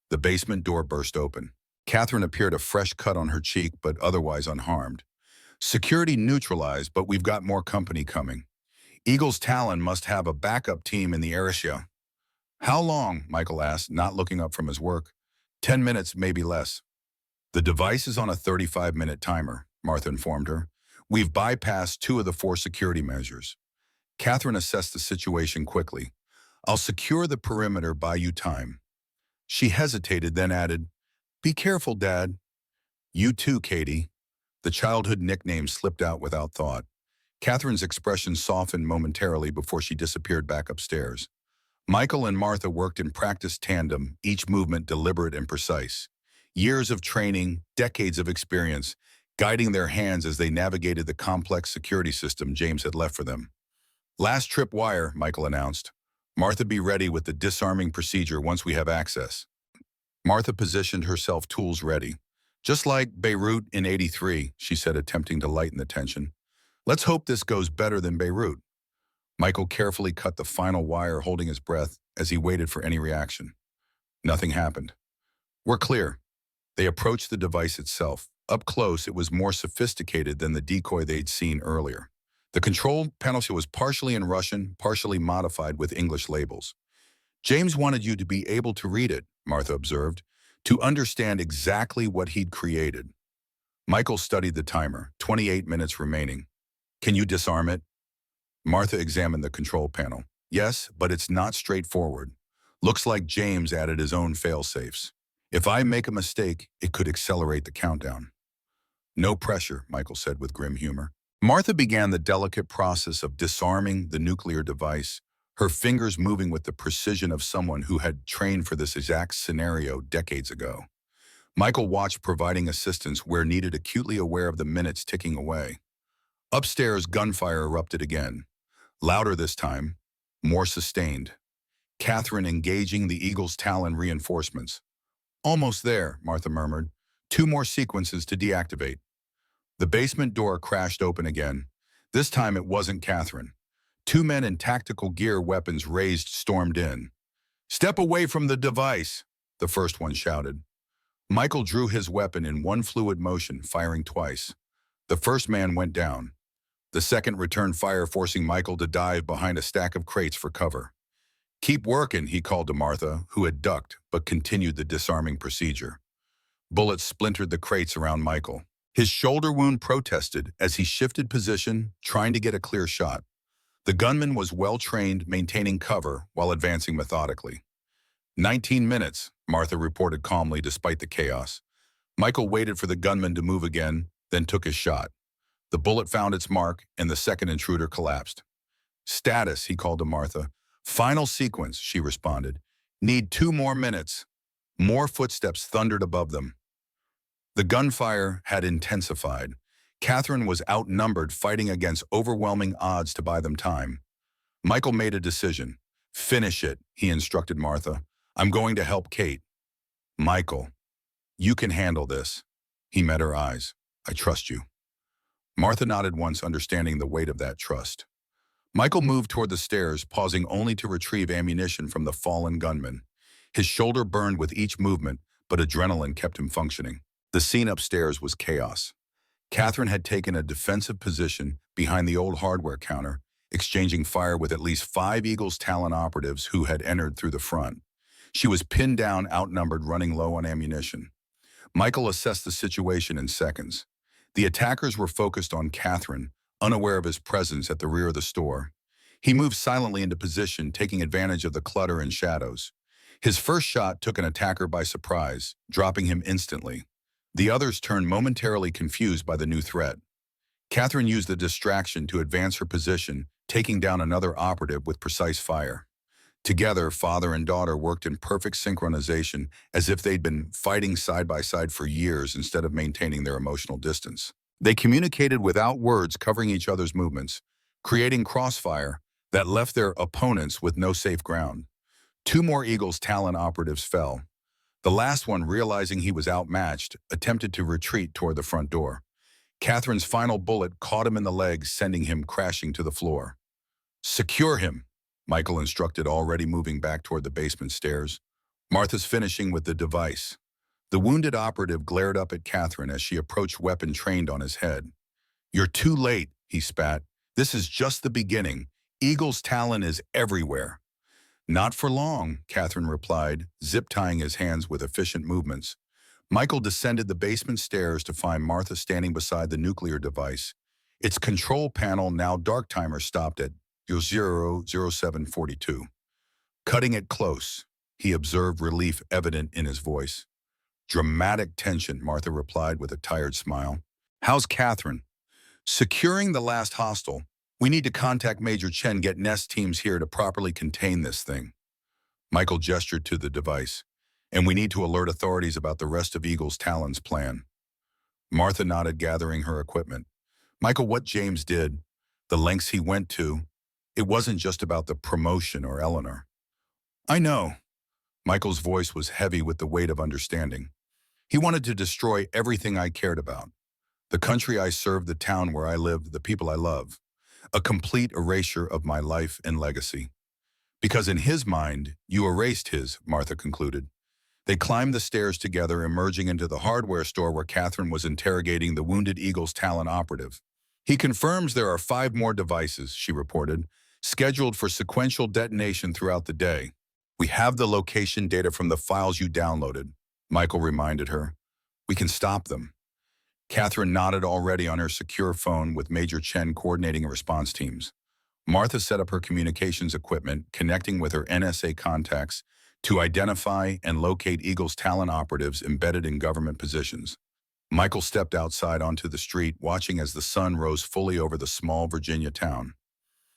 The basement door burst open. Catherine appeared a fresh cut on her cheek, but otherwise unharmed. Security neutralized, but we've got more company coming. Eagle's Talon must have a backup team in the area. How long? Michael asked, not looking up from his work. 10 minutes, maybe less. The device is on a 35-minute timer, Martha informed her. We've bypassed 2 of the 4 security measures. Catherine assessed the situation quickly. I'll secure the perimeter, buy you time. She hesitated, then added, Be careful, Dad. You too, Katie. The childhood nickname slipped out without thought. Catherine's expression softened momentarily before she disappeared back upstairs. Michael and Martha worked in practiced tandem, each movement deliberate and precise. Years of training, decades of experience, guiding their hands as they navigated the complex security system James had left for them. Last trip wire, Michael announced. Martha, be ready with the disarming procedure once we have access. Martha positioned herself, tools ready. Just like Beirut in '83, she said, attempting to lighten the tension. Let's hope this goes better than Beirut. Michael carefully cut the final wire, holding his breath as he waited for any reaction. Nothing happened. We're clear. They approached the device itself. Up close, it was more sophisticated than the decoy they'd seen earlier. The control panel was partially in Russian, partially modified with English labels. James wanted you to be able to read it, Martha observed, to understand exactly what he'd created. Michael studied the timer, 28 minutes remaining. Can you disarm it? Martha examined the control panel. Yes, but it's not straightforward. Looks like James added his own fail-safes. If I make a mistake, it could accelerate the countdown. No pressure, Michael said with grim humor. Martha began the delicate process of disarming the nuclear device, her fingers moving with the precision of someone who had trained for this exact scenario decades ago. Michael watched, providing assistance where needed, acutely aware of the minutes ticking away. Upstairs, gunfire erupted again. Louder this time, more sustained. Catherine engaging the Eagle's Talon reinforcements. Almost there, Martha murmured. 2 more sequences to deactivate. The basement door crashed open again. This time it wasn't Catherine. 2 men in tactical gear, weapons raised, stormed in. Step away from the device, the first one shouted. Michael drew his weapon in one fluid motion, firing twice. The first man went down. The second returned fire, forcing Michael to dive behind a stack of crates for cover. "Keep working," he called to Martha, who had ducked but continued the disarming procedure. Bullets splintered the crates around Michael. His shoulder wound protested as he shifted position, trying to get a clear shot. The gunman was well-trained, maintaining cover while advancing methodically. 19 minutes, Martha reported calmly despite the chaos. Michael waited for the gunman to move again, then took his shot. The bullet found its mark, and the second intruder collapsed. "Status," he called to Martha. "Final sequence," she responded. "Need 2 more minutes." More footsteps thundered above them. The gunfire had intensified. Catherine was outnumbered, fighting against overwhelming odds to buy them time. Michael made a decision. "Finish it," he instructed Martha. "I'm going to help Kate." "Michael, you can handle this." He met her eyes. "I trust you." Martha nodded once, understanding the weight of that trust. Michael moved toward the stairs, pausing only to retrieve ammunition from the fallen gunman. His shoulder burned with each movement, but adrenaline kept him functioning. The scene upstairs was chaos. Catherine had taken a defensive position behind the old hardware counter, exchanging fire with at least 5 Eagles Talon operatives who had entered through the front. She was pinned down, outnumbered, running low on ammunition. Michael assessed the situation in seconds. The attackers were focused on Catherine, unaware of his presence at the rear of the store. He moved silently into position, taking advantage of the clutter and shadows. His first shot took an attacker by surprise, dropping him instantly. The others turned momentarily confused by the new threat. Catherine used the distraction to advance her position, taking down another operative with precise fire. Together, father and daughter worked in perfect synchronization, as if they'd been fighting side by side for years instead of maintaining their emotional distance. They communicated without words, covering each other's movements, creating crossfire that left their opponents with no safe ground. 2 more Eagles Talon operatives fell. The last one, realizing he was outmatched, attempted to retreat toward the front door. Catherine's final bullet caught him in the leg, sending him crashing to the floor. "Secure him," Michael instructed, already moving back toward the basement stairs. Martha's finishing with the device. The wounded operative glared up at Catherine as she approached, weapon trained on his head. "You're too late," he spat. "This is just the beginning. Eagle's Talon is everywhere." "Not for long," Catherine replied, zip-tying his hands with efficient movements. Michael descended the basement stairs to find Martha standing beside the nuclear device. Its control panel, now dark timer, stopped at 000742. "Cutting it close," he observed, relief evident in his voice. "Dramatic tension," Martha replied with a tired smile. "How's Catherine?" "Securing the last hostile. We need to contact Major Chen, get Nest teams here to properly contain this thing." Michael gestured to the device. "And we need to alert authorities about the rest of Eagle's Talon's plan." Martha nodded, gathering her equipment. "Michael, what James did, the lengths he went to, it wasn't just about the promotion or Eleanor." "I know." Michael's voice was heavy with the weight of understanding. "He wanted to destroy everything I cared about. The country I served, the town where I lived, the people I love. A complete erasure of my life and legacy. Because in his mind, you erased his," Martha concluded. They climbed the stairs together, emerging into the hardware store where Catherine was interrogating the wounded Eagles Talon operative. "He confirms there are 5 more devices," she reported, "scheduled for sequential detonation throughout the day. We have the location data from the files you downloaded," Michael reminded her. "We can stop them." Catherine nodded, already on her secure phone, with Major Chen coordinating response teams. Martha set up her communications equipment, connecting with her NSA contacts to identify and locate Eagles Talon operatives embedded in government positions. Michael stepped outside onto the street, watching as the sun rose fully over the small Virginia town.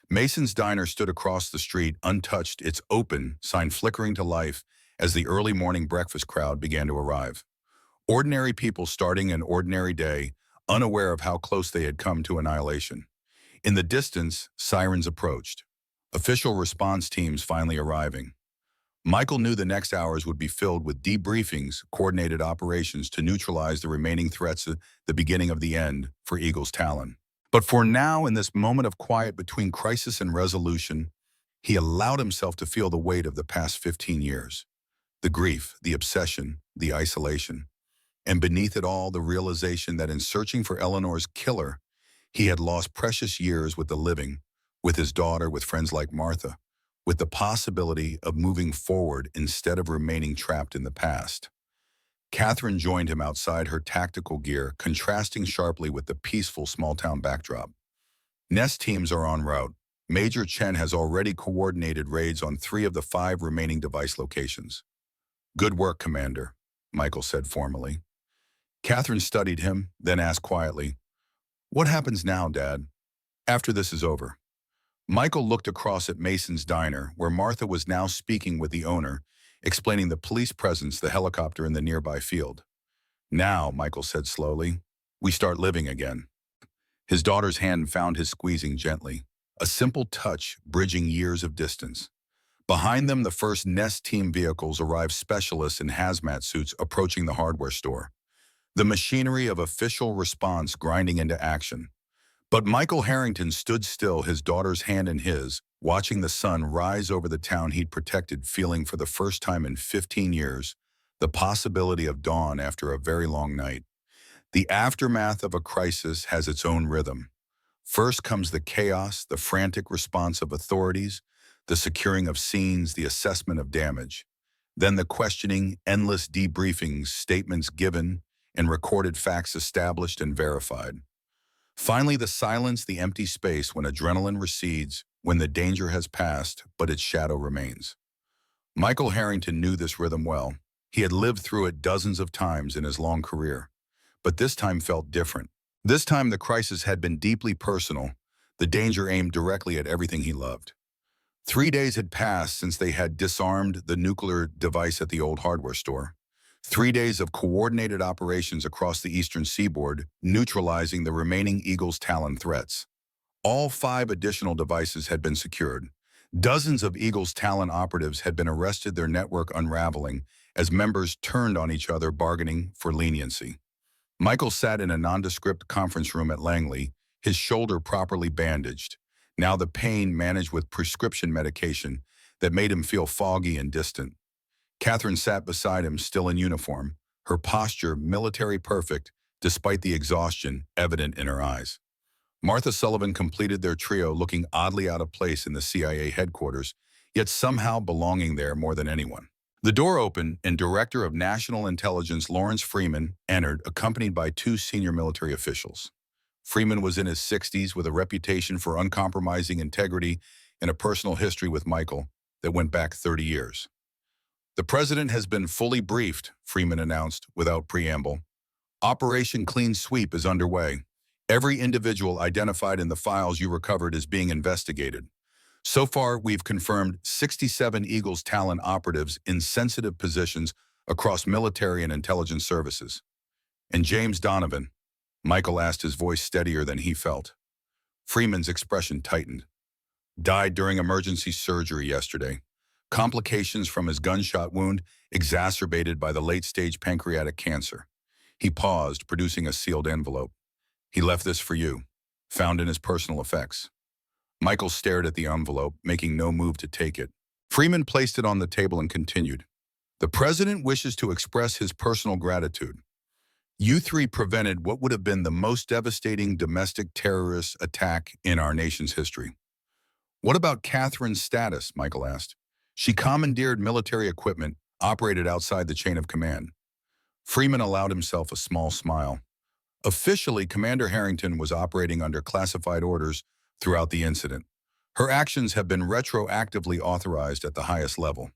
Mason's Diner stood across the street, untouched, its open sign flickering to life as the early morning breakfast crowd began to arrive. Ordinary people starting an ordinary day, unaware of how close they had come to annihilation. In the distance, sirens approached. Official response teams finally arriving. Michael knew the next hours would be filled with debriefings, coordinated operations to neutralize the remaining threats at the beginning of the end for Eagle's Talon. But for now, in this moment of quiet between crisis and resolution, he allowed himself to feel the weight of the past 15 years. The grief, the obsession, the isolation. and beneath it all, the realization that in searching for Eleanor's killer, he had lost precious years with the living, with his daughter, with friends like Martha, with the possibility of moving forward instead of remaining trapped in the past. Catherine joined him outside her tactical gear, contrasting sharply with the peaceful small-town backdrop. Nest teams are en route. Major Chen has already coordinated raids on 3 of the 5 remaining device locations. "Good work, Commander," Michael said formally. Catherine studied him, then asked quietly, "What happens now, Dad, after this is over?" Michael looked across at Mason's diner, where Martha was now speaking with the owner, explaining the police presence, the helicopter in the nearby field. "Now," Michael said slowly, "we start living again." His daughter's hand found his squeezing gently, a simple touch bridging years of distance. Behind them, the first Nest team vehicles arrived, specialists in hazmat suits approaching the hardware store. The machinery of official response grinding into action. But Michael Harrington stood still, his daughter's hand in his, watching the sun rise over the town he'd protected, feeling for the first time in 15 years the possibility of dawn after a very long night. The aftermath of a crisis has its own rhythm. First comes the chaos, the frantic response of authorities, the securing of scenes, the assessment of damage. Then the questioning, endless debriefings, statements given, and recorded facts established and verified. Finally, the silence, the empty space when adrenaline recedes, when the danger has passed, but its shadow remains. Michael Harrington knew this rhythm well. He had lived through it dozens of times in his long career. But this time felt different. This time the crisis had been deeply personal, the danger aimed directly at everything he loved. 3 days had passed since they had disarmed the nuclear device at the old hardware store. 3 days of coordinated operations across the eastern seaboard, neutralizing the remaining Eagle's Talon threats. All 5 additional devices had been secured. Dozens of Eagle's Talon operatives had been arrested, their network unraveling, as members turned on each other, bargaining for leniency. Michael sat in a nondescript conference room at Langley, his shoulder properly bandaged. Now the pain managed with prescription medication that made him feel foggy and distant. Catherine sat beside him, still in uniform, her posture military perfect, despite the exhaustion evident in her eyes. Martha Sullivan completed their trio, looking oddly out of place in the CIA headquarters, yet somehow belonging there more than anyone. The door opened, and Director of National Intelligence Lawrence Freeman entered, accompanied by 2 senior military officials. Freeman was in his 60s with a reputation for uncompromising integrity and a personal history with Michael that went back 30 years. "The President has been fully briefed," Freeman announced without preamble. "Operation Clean Sweep is underway. Every individual identified in the files you recovered is being investigated. So far, we've confirmed 67 Eagle's Talon operatives in sensitive positions across military and intelligence services." "And James Donovan?" Michael asked, his voice steadier than he felt. Freeman's expression tightened. "Died during emergency surgery yesterday. Complications from his gunshot wound exacerbated by the late-stage pancreatic cancer." He paused, producing a sealed envelope. "He left this for you, found in his personal effects." Michael stared at the envelope, making no move to take it. Freeman placed it on the table and continued. "The President wishes to express his personal gratitude. You 3 prevented what would have been the most devastating domestic terrorist attack in our nation's history." "What about Catherine's status?" Michael asked. "She commandeered military equipment, operated outside the chain of command." Freeman allowed himself a small smile. "Officially, Commander Harrington was operating under classified orders throughout the incident. Her actions have been retroactively authorized at the highest level."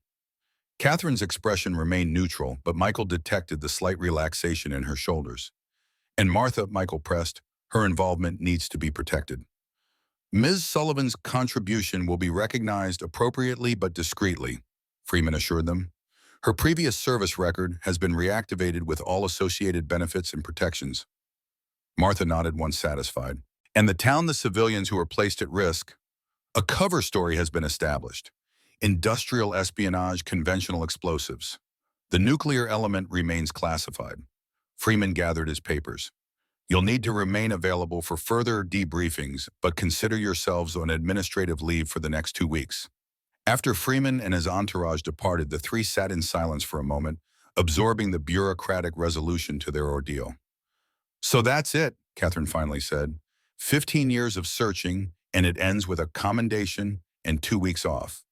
Catherine's expression remained neutral, but Michael detected the slight relaxation in her shoulders. "And Martha," Michael pressed, "her involvement needs to be protected." "Ms. Sullivan's contribution will be recognized appropriately but discreetly," Freeman assured them. "Her previous service record has been reactivated with all associated benefits and protections." Martha nodded, once satisfied. "And the town, the civilians who are placed at risk?" "A cover story has been established. Industrial espionage, conventional explosives. The nuclear element remains classified." Freeman gathered his papers. "You'll need to remain available for further debriefings, but consider yourselves on administrative leave for the next 2 weeks." After Freeman and his entourage departed, the 3 sat in silence for a moment, absorbing the bureaucratic resolution to their ordeal. "So that's it," Catherine finally said. 15 years of searching, and it ends with a commendation and 2 weeks off.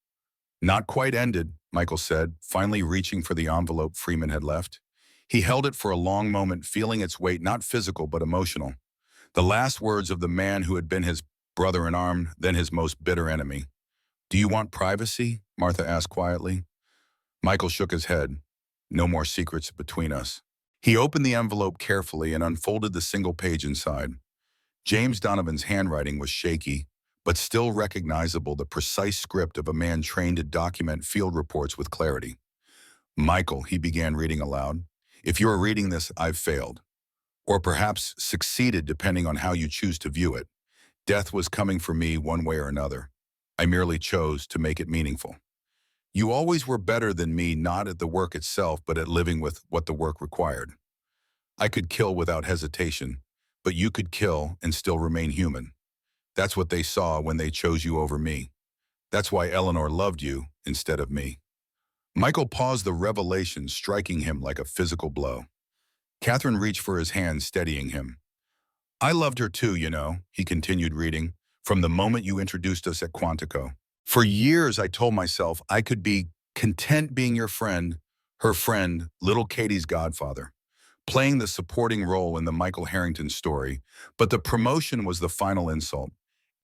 "Not quite ended," Michael said, finally reaching for the envelope Freeman had left. He held it for a long moment, feeling its weight, not physical but emotional. The last words of the man who had been his brother in arms, then his most bitter enemy. "Do you want privacy?" Martha asked quietly. Michael shook his head. "No more secrets between us." He opened the envelope carefully and unfolded the single page inside. James Donovan's handwriting was shaky, but still recognizable, the precise script of a man trained to document field reports with clarity. "Michael," he began reading aloud, "if you are reading this, I've failed. Or perhaps succeeded, depending on how you choose to view it. Death was coming for me one way or another. I merely chose to make it meaningful. You always were better than me, not at the work itself, but at living with what the work required. I could kill without hesitation, but you could kill and still remain human. That's what they saw when they chose you over me. That's why Eleanor loved you instead of me." Michael paused, the revelation striking him like a physical blow. Catherine reached for his hand, steadying him. "I loved her too, you know," he continued reading, "from the moment you introduced us at Quantico. For years I told myself I could be content being your friend, her friend, little Katie's godfather, playing the supporting role in the Michael Harrington story, but the promotion was the final insult.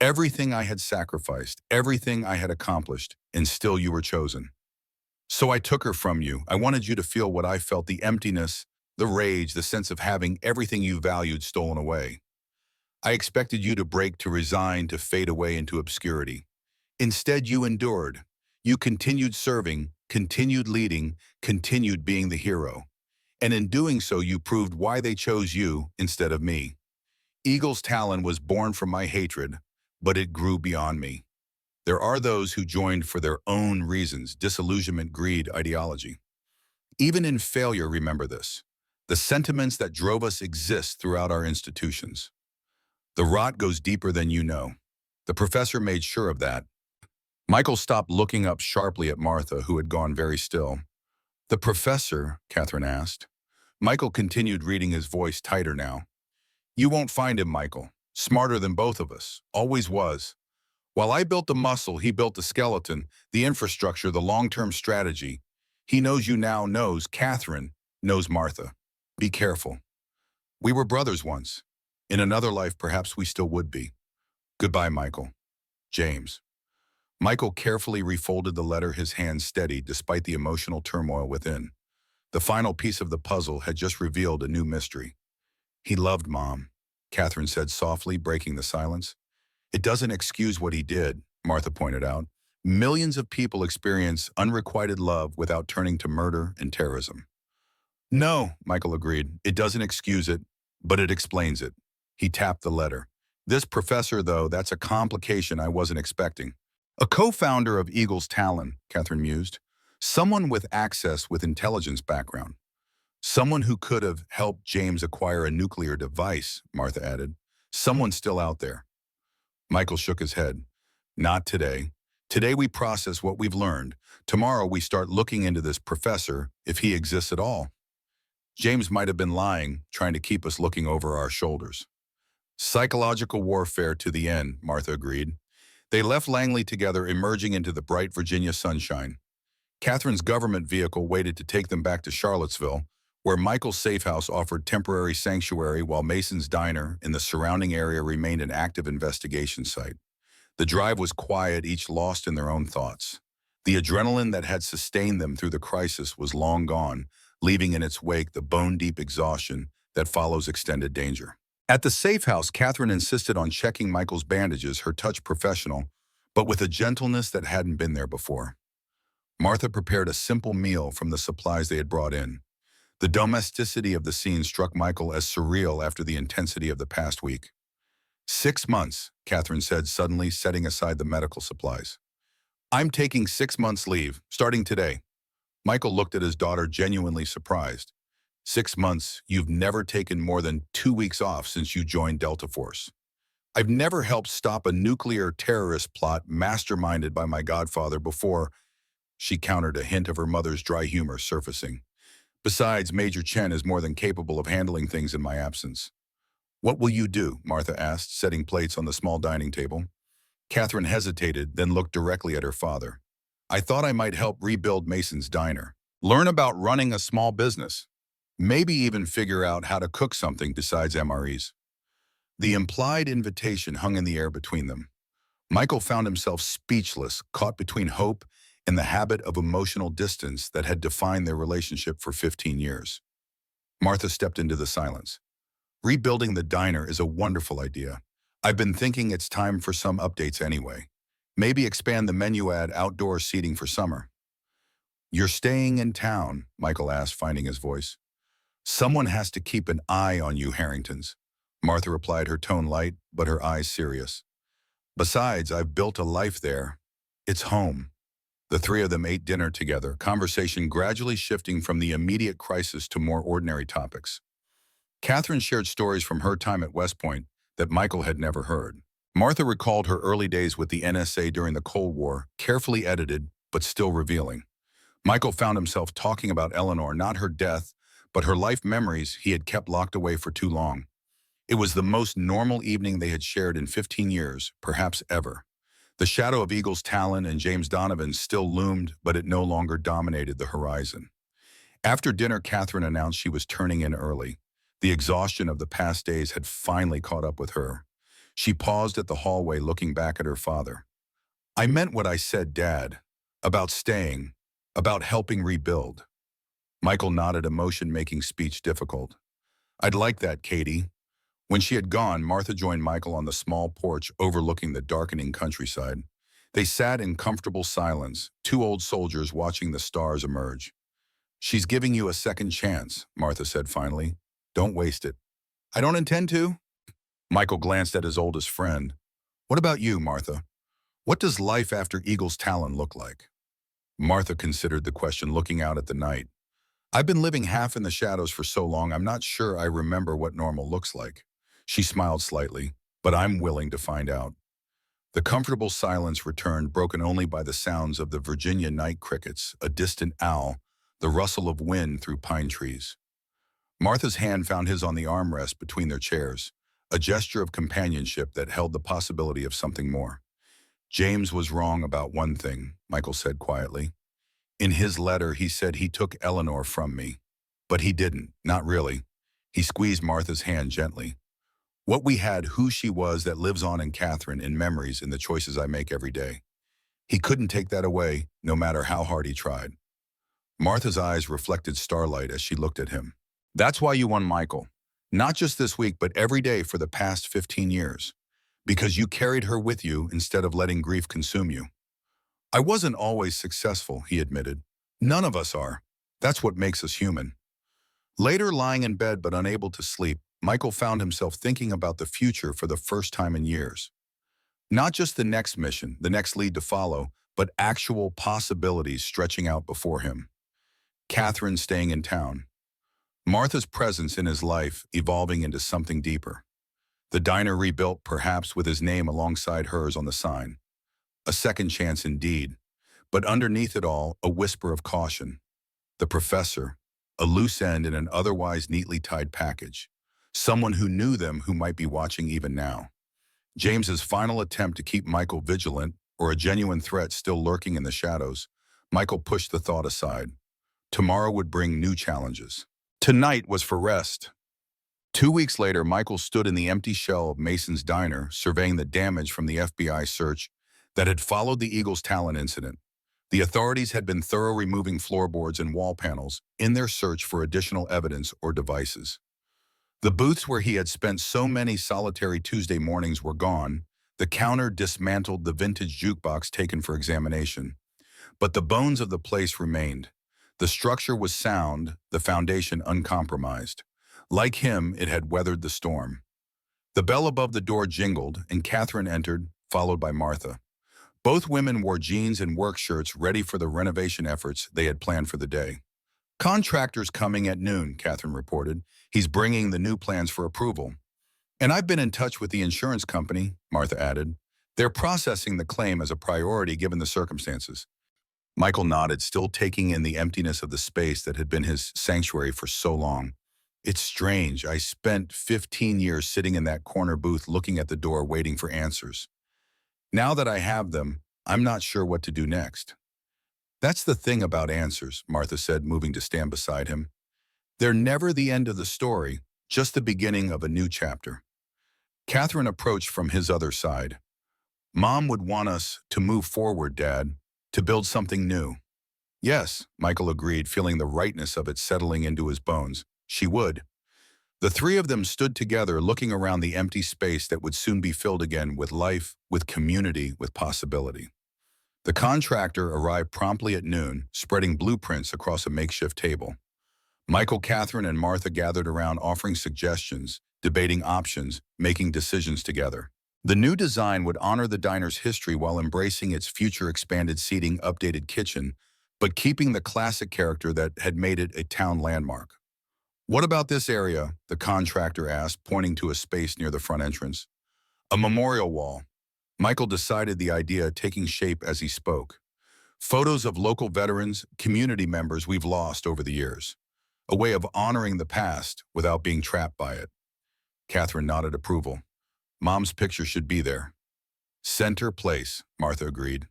Everything I had sacrificed, everything I had accomplished, and still you were chosen. So I took her from you. I wanted you to feel what I felt, the emptiness, the rage, the sense of having everything you valued stolen away. I expected you to break, to resign, to fade away into obscurity. Instead, you endured. You continued serving, continued leading, continued being the hero. And in doing so, you proved why they chose you instead of me. Eagle's Talon was born from my hatred, but it grew beyond me. There are those who joined for their own reasons, disillusionment, greed, ideology. Even in failure, remember this. The sentiments that drove us exist throughout our institutions. The rot goes deeper than you know. The professor made sure of that." Michael stopped, looking up sharply at Martha, who had gone very still. "The professor?" Catherine asked. Michael continued reading, his voice tighter now. "You won't find him, Michael. Smarter than both of us. Always was. While I built the muscle, he built the skeleton, the infrastructure, the long-term strategy. He knows you now, knows Catherine, knows Martha. Be careful. We were brothers once. In another life, perhaps we still would be. Goodbye, Michael. James." Michael carefully refolded the letter, his hand steady despite the emotional turmoil within. The final piece of the puzzle had just revealed a new mystery. "He loved Mom," Catherine said softly, breaking the silence. "It doesn't excuse what he did," Martha pointed out. "Millions of people experience unrequited love without turning to murder and terrorism." "No," Michael agreed. "It doesn't excuse it, but it explains it." He tapped the letter. "This professor, though, that's a complication I wasn't expecting." "A co-founder of Eagle's Talon," Catherine mused. "Someone with access, with intelligence background. Someone who could have helped James acquire a nuclear device," Martha added. "Someone still out there." Michael shook his head. "Not today. Today we process what we've learned. Tomorrow we start looking into this professor, if he exists at all. James might have been lying, trying to keep us looking over our shoulders." "Psychological warfare to the end," Martha agreed. They left Langley together, emerging into the bright Virginia sunshine. Catherine's government vehicle waited to take them back to Charlottesville, where Michael's safe house offered temporary sanctuary while Mason's diner in the surrounding area remained an active investigation site. The drive was quiet, each lost in their own thoughts. The adrenaline that had sustained them through the crisis was long gone, leaving in its wake the bone-deep exhaustion that follows extended danger. At the safe house, Catherine insisted on checking Michael's bandages, her touch professional, but with a gentleness that hadn't been there before. Martha prepared a simple meal from the supplies they had brought in. The domesticity of the scene struck Michael as surreal after the intensity of the past week. 6 months, Catherine said, suddenly setting aside the medical supplies. "I'm taking 6 months leave, starting today." Michael looked at his daughter, genuinely surprised. 6 months? You've never taken more than 2 weeks off since you joined Delta Force. "I've never helped stop a nuclear terrorist plot masterminded by my godfather before," she countered, a hint of her mother's dry humor surfacing. Besides, Major Chen is more than capable of handling things in my absence. What will you do? Martha asked, setting plates on the small dining table. Catherine hesitated, then looked directly at her father. I thought I might help rebuild Mason's diner. Learn about running a small business. Maybe even figure out how to cook something besides MREs. The implied invitation hung in the air between them. Michael found himself speechless, caught between hope and the habit of emotional distance that had defined their relationship for 15 years. Martha stepped into the silence. Rebuilding the diner is a wonderful idea. I've been thinking it's time for some updates anyway. Maybe expand the menu, add outdoor seating for summer. You're staying in town, Michael asked, finding his voice. Someone has to keep an eye on you, Harringtons. Martha replied, her tone light, but her eyes serious. Besides, I've built a life there. It's home. The three of them ate dinner together, conversation gradually shifting from the immediate crisis to more ordinary topics. Catherine shared stories from her time at West Point that Michael had never heard. Martha recalled her early days with the NSA during the Cold War, carefully edited, but still revealing. Michael found himself talking about Eleanor, not her death, but her life memories he had kept locked away for too long. It was the most normal evening they had shared in 15 years, perhaps ever. The shadow of Eagle's Talon and James Donovan still loomed, but it no longer dominated the horizon. After dinner, Catherine announced she was turning in early. The exhaustion of the past days had finally caught up with her. She paused at the hallway, looking back at her father. I meant what I said, Dad. About staying. About helping rebuild. Michael nodded, emotion making speech difficult. I'd like that, Katie. When she had gone, Martha joined Michael on the small porch overlooking the darkening countryside. They sat in comfortable silence, two old soldiers watching the stars emerge. She's giving you a second chance, Martha said finally. Don't waste it. I don't intend to. Michael glanced at his oldest friend. What about you, Martha? What does life after Eagle's Talon look like? Martha considered the question, looking out at the night. I've been living half in the shadows for so long, I'm not sure I remember what normal looks like. She smiled slightly, but I'm willing to find out. The comfortable silence returned, broken only by the sounds of the Virginia night crickets, a distant owl, the rustle of wind through pine trees. Martha's hand found his on the armrest between their chairs, a gesture of companionship that held the possibility of something more. James was wrong about one thing, Michael said quietly. In his letter, he said he took Eleanor from me. But he didn't, not really. He squeezed Martha's hand gently. What we had, who she was, that lives on in Catherine, in memories, in the choices I make every day. He couldn't take that away, no matter how hard he tried. Martha's eyes reflected starlight as she looked at him. That's why you won, Michael. Not just this week, but every day for the past 15 years. Because you carried her with you instead of letting grief consume you. I wasn't always successful, he admitted. None of us are. That's what makes us human. Later, lying in bed but unable to sleep, Michael found himself thinking about the future for the first time in years. Not just the next mission, the next lead to follow, but actual possibilities stretching out before him. Catherine staying in town. Martha's presence in his life evolving into something deeper. The diner rebuilt, perhaps with his name alongside hers on the sign. A second chance indeed, but underneath it all, a whisper of caution. The professor, a loose end in an otherwise neatly tied package. Someone who knew them, who might be watching even now. James's final attempt to keep Michael vigilant, or a genuine threat still lurking in the shadows. Michael pushed the thought aside. Tomorrow would bring new challenges. Tonight was for rest. 2 weeks later, Michael stood in the empty shell of Mason's diner, surveying the damage from the FBI search that had followed the Eagle's Talon incident. The authorities had been thorough, removing floorboards and wall panels in their search for additional evidence or devices. The booths where he had spent so many solitary Tuesday mornings were gone, the counter dismantled, the vintage jukebox taken for examination. But the bones of the place remained. The structure was sound, the foundation uncompromised. Like him, it had weathered the storm. The bell above the door jingled, and Catherine entered, followed by Martha. Both women wore jeans and work shirts, ready for the renovation efforts they had planned for the day. Contractor's coming at noon, Catherine reported. He's bringing the new plans for approval. And I've been in touch with the insurance company, Martha added. They're processing the claim as a priority given the circumstances. Michael nodded, still taking in the emptiness of the space that had been his sanctuary for so long. It's strange. I spent 15 years sitting in that corner booth looking at the door waiting for answers. Now that I have them, I'm not sure what to do next. That's the thing about answers, Martha said, moving to stand beside him. They're never the end of the story, just the beginning of a new chapter. Catherine approached from his other side. Mom would want us to move forward, Dad, to build something new. Yes, Michael agreed, feeling the rightness of it settling into his bones. She would. The three of them stood together, looking around the empty space that would soon be filled again with life, with community, with possibility. The contractor arrived promptly at noon, spreading blueprints across a makeshift table. Michael, Catherine, and Martha gathered around, offering suggestions, debating options, making decisions together. The new design would honor the diner's history while embracing its future expanded seating, updated kitchen, but keeping the classic character that had made it a town landmark. What about this area? The contractor asked, pointing to a space near the front entrance. A memorial wall. Michael decided the idea taking shape as he spoke. Photos of local veterans, community members we've lost over the years. A way of honoring the past without being trapped by it. Catherine nodded approval. Mom's picture should be there. Center place, Martha agreed.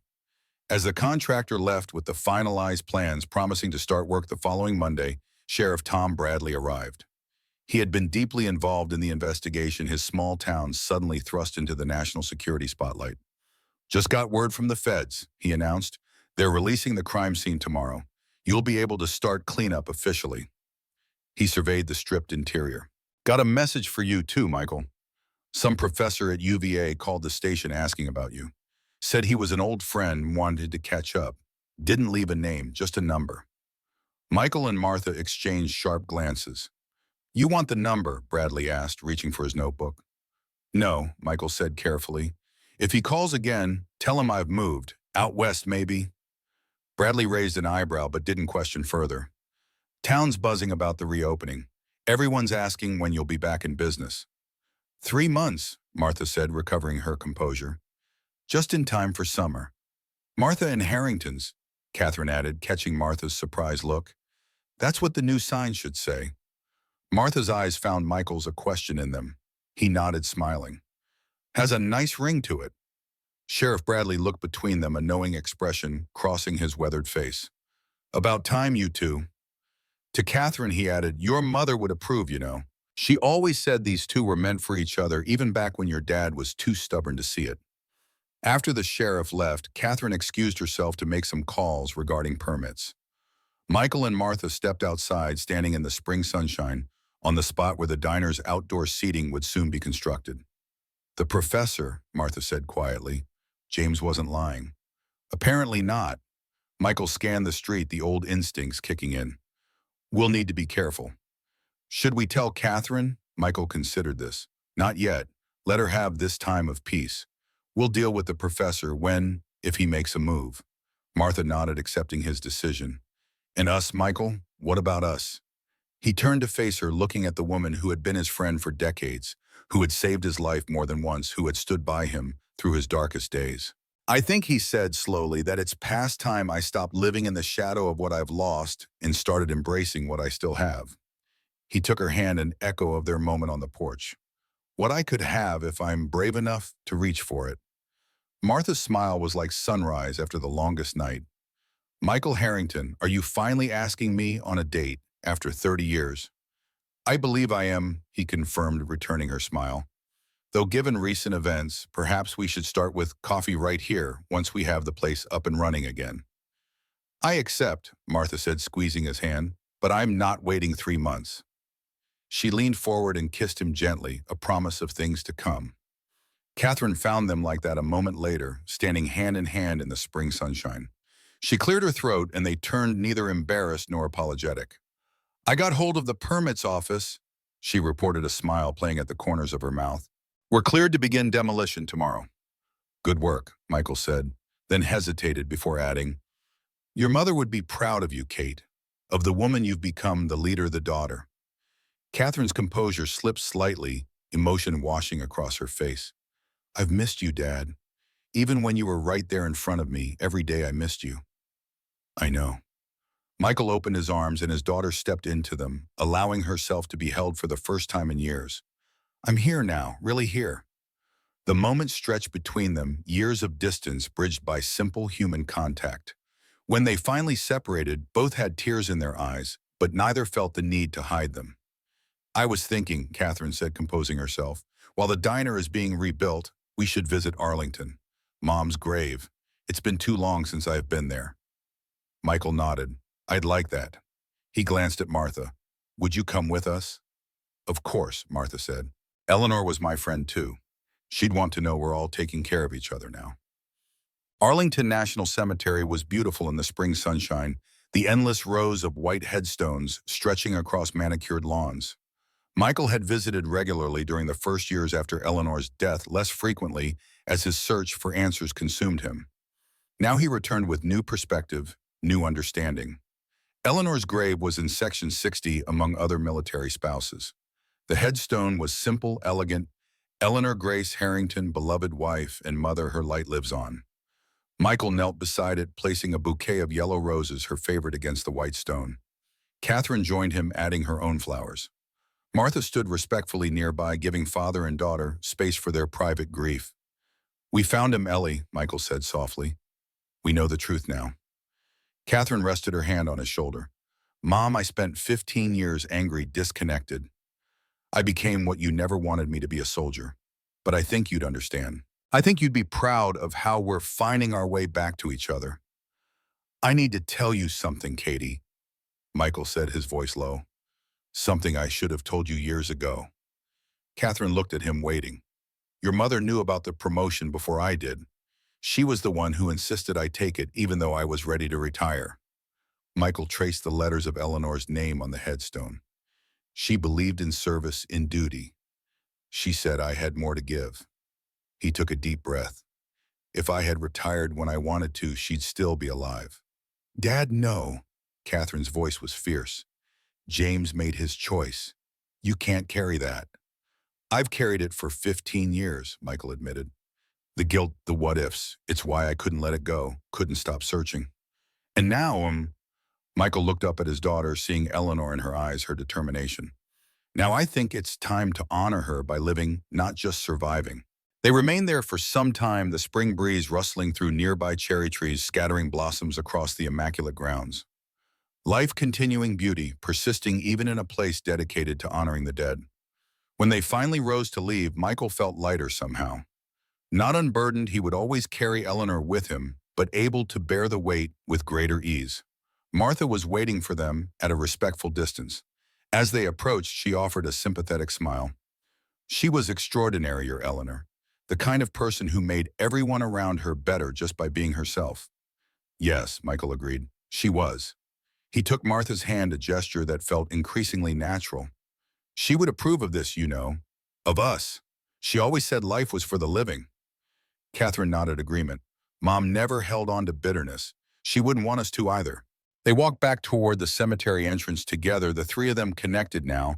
As the contractor left with the finalized plans promising to start work the following Monday, Sheriff Tom Bradley arrived. He had been deeply involved in the investigation, his small town suddenly thrust into the national security spotlight. Just got word from the feds, he announced. They're releasing the crime scene tomorrow. You'll be able to start cleanup officially. He surveyed the stripped interior. Got a message for you too, Michael. Some professor at UVA called the station asking about you. Said he was an old friend and wanted to catch up. Didn't leave a name, just a number. Michael and Martha exchanged sharp glances. You want the number? Bradley asked, reaching for his notebook. No, Michael said carefully. If he calls again, tell him I've moved. Out west, maybe? Bradley raised an eyebrow but didn't question further. Town's buzzing about the reopening. Everyone's asking when you'll be back in business. 3 months, Martha said, recovering her composure. Just in time for summer. Martha and Harrington's, Catherine added, catching Martha's surprised look. That's what the new sign should say. Martha's eyes found Michael's, a question in them. He nodded, smiling. Has a nice ring to it. Sheriff Bradley looked between them, a knowing expression crossing his weathered face. About time, you two. To Catherine, he added, your mother would approve, you know. She always said these two were meant for each other, even back when your dad was too stubborn to see it. After the sheriff left, Catherine excused herself to make some calls regarding permits. Michael and Martha stepped outside, standing in the spring sunshine, on the spot where the diner's outdoor seating would soon be constructed. The professor, Martha said quietly. James wasn't lying. Apparently not. Michael scanned the street, the old instincts kicking in. We'll need to be careful. Should we tell Catherine? Michael considered this. Not yet. Let her have this time of peace. We'll deal with the professor when, if he makes a move. Martha nodded, accepting his decision. And us, Michael? What about us? He turned to face her, looking at the woman who had been his friend for decades, who had saved his life more than once, who had stood by him through his darkest days. I think, he said slowly, that it's past time I stopped living in the shadow of what I've lost and started embracing what I still have. He took her hand, an echo of their moment on the porch. What I could have if I'm brave enough to reach for it. Martha's smile was like sunrise after the longest night. Michael Harrington, are you finally asking me on a date after 30 years? I believe I am, he confirmed, returning her smile. Though given recent events, perhaps we should start with coffee right here once we have the place up and running again. I accept, Martha said, squeezing his hand, but I'm not waiting 3 months. She leaned forward and kissed him gently, a promise of things to come. Catherine found them like that a moment later, standing hand in hand in the spring sunshine. She cleared her throat, and they turned neither embarrassed nor apologetic. I got hold of the permits office, she reported, a smile playing at the corners of her mouth. We're cleared to begin demolition tomorrow. Good work, Michael said, then hesitated before adding, your mother would be proud of you, Kate, of the woman you've become, the leader, the daughter. Catherine's composure slipped slightly, emotion washing across her face. I've missed you, Dad. Even when you were right there in front of me, every day I missed you. I know. Michael opened his arms and his daughter stepped into them, allowing herself to be held for the first time in years. I'm here now, really here. The moment stretched between them, years of distance bridged by simple human contact. When they finally separated, both had tears in their eyes, but neither felt the need to hide them. I was thinking, Catherine said, composing herself, while the diner is being rebuilt, we should visit Arlington. Mom's grave. It's been too long since I've been there. Michael nodded. I'd like that. He glanced at Martha. Would you come with us? Of course, Martha said. Eleanor was my friend too. She'd want to know we're all taking care of each other now. Arlington National Cemetery was beautiful in the spring sunshine, the endless rows of white headstones stretching across manicured lawns. Michael had visited regularly during the first years after Eleanor's death, less frequently as his search for answers consumed him. Now he returned with new perspective, new understanding. Eleanor's grave was in Section 60 among other military spouses. The headstone was simple, elegant, Eleanor Grace Harrington, beloved wife and mother, her light lives on. Michael knelt beside it, placing a bouquet of yellow roses, her favorite, against the white stone. Catherine joined him, adding her own flowers. Martha stood respectfully nearby, giving father and daughter space for their private grief. We found him, Ellie, Michael said softly. We know the truth now. Catherine rested her hand on his shoulder. Mom, I spent 15 years angry, disconnected. I became what you never wanted me to be, a soldier. But I think you'd understand. I think you'd be proud of how we're finding our way back to each other. I need to tell you something, Katie, Michael said, his voice low. Something I should have told you years ago. Catherine looked at him, waiting. Your mother knew about the promotion before I did. She was the one who insisted I take it, even though I was ready to retire. Michael traced the letters of Eleanor's name on the headstone. She believed in service, in duty. She said I had more to give. He took a deep breath. If I had retired when I wanted to, she'd still be alive. Dad, no. Catherine's voice was fierce. James made his choice. You can't carry that. I've carried it for 15 years, Michael admitted. The guilt, the what-ifs, it's why I couldn't let it go, couldn't stop searching. And now, Michael looked up at his daughter, seeing Eleanor in her eyes, her determination. Now I think it's time to honor her by living, not just surviving. They remained there for some time, the spring breeze rustling through nearby cherry trees, scattering blossoms across the immaculate grounds. Life continuing, beauty, persisting even in a place dedicated to honoring the dead. When they finally rose to leave, Michael felt lighter somehow. Not unburdened, he would always carry Eleanor with him, but able to bear the weight with greater ease. Martha was waiting for them at a respectful distance. As they approached, she offered a sympathetic smile. She was extraordinary, your Eleanor, the kind of person who made everyone around her better just by being herself. Yes, Michael agreed. She was. He took Martha's hand, a gesture that felt increasingly natural. She would approve of this, you know. Of us. She always said life was for the living. Catherine nodded agreement. Mom never held on to bitterness. She wouldn't want us to either. They walked back toward the cemetery entrance together, the three of them connected now,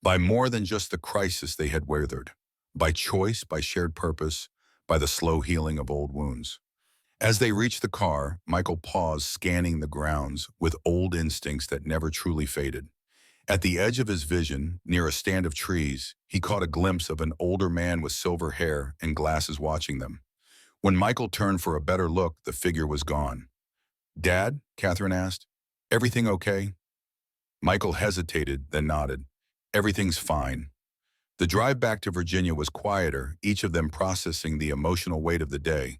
by more than just the crisis they had weathered. By choice, by shared purpose, by the slow healing of old wounds. As they reached the car, Michael paused, scanning the grounds with old instincts that never truly faded. At the edge of his vision, near a stand of trees, he caught a glimpse of an older man with silver hair and glasses watching them. When Michael turned for a better look, the figure was gone. Dad? Catherine asked. Everything okay? Michael hesitated, then nodded. Everything's fine. The drive back to Virginia was quieter, each of them processing the emotional weight of the day.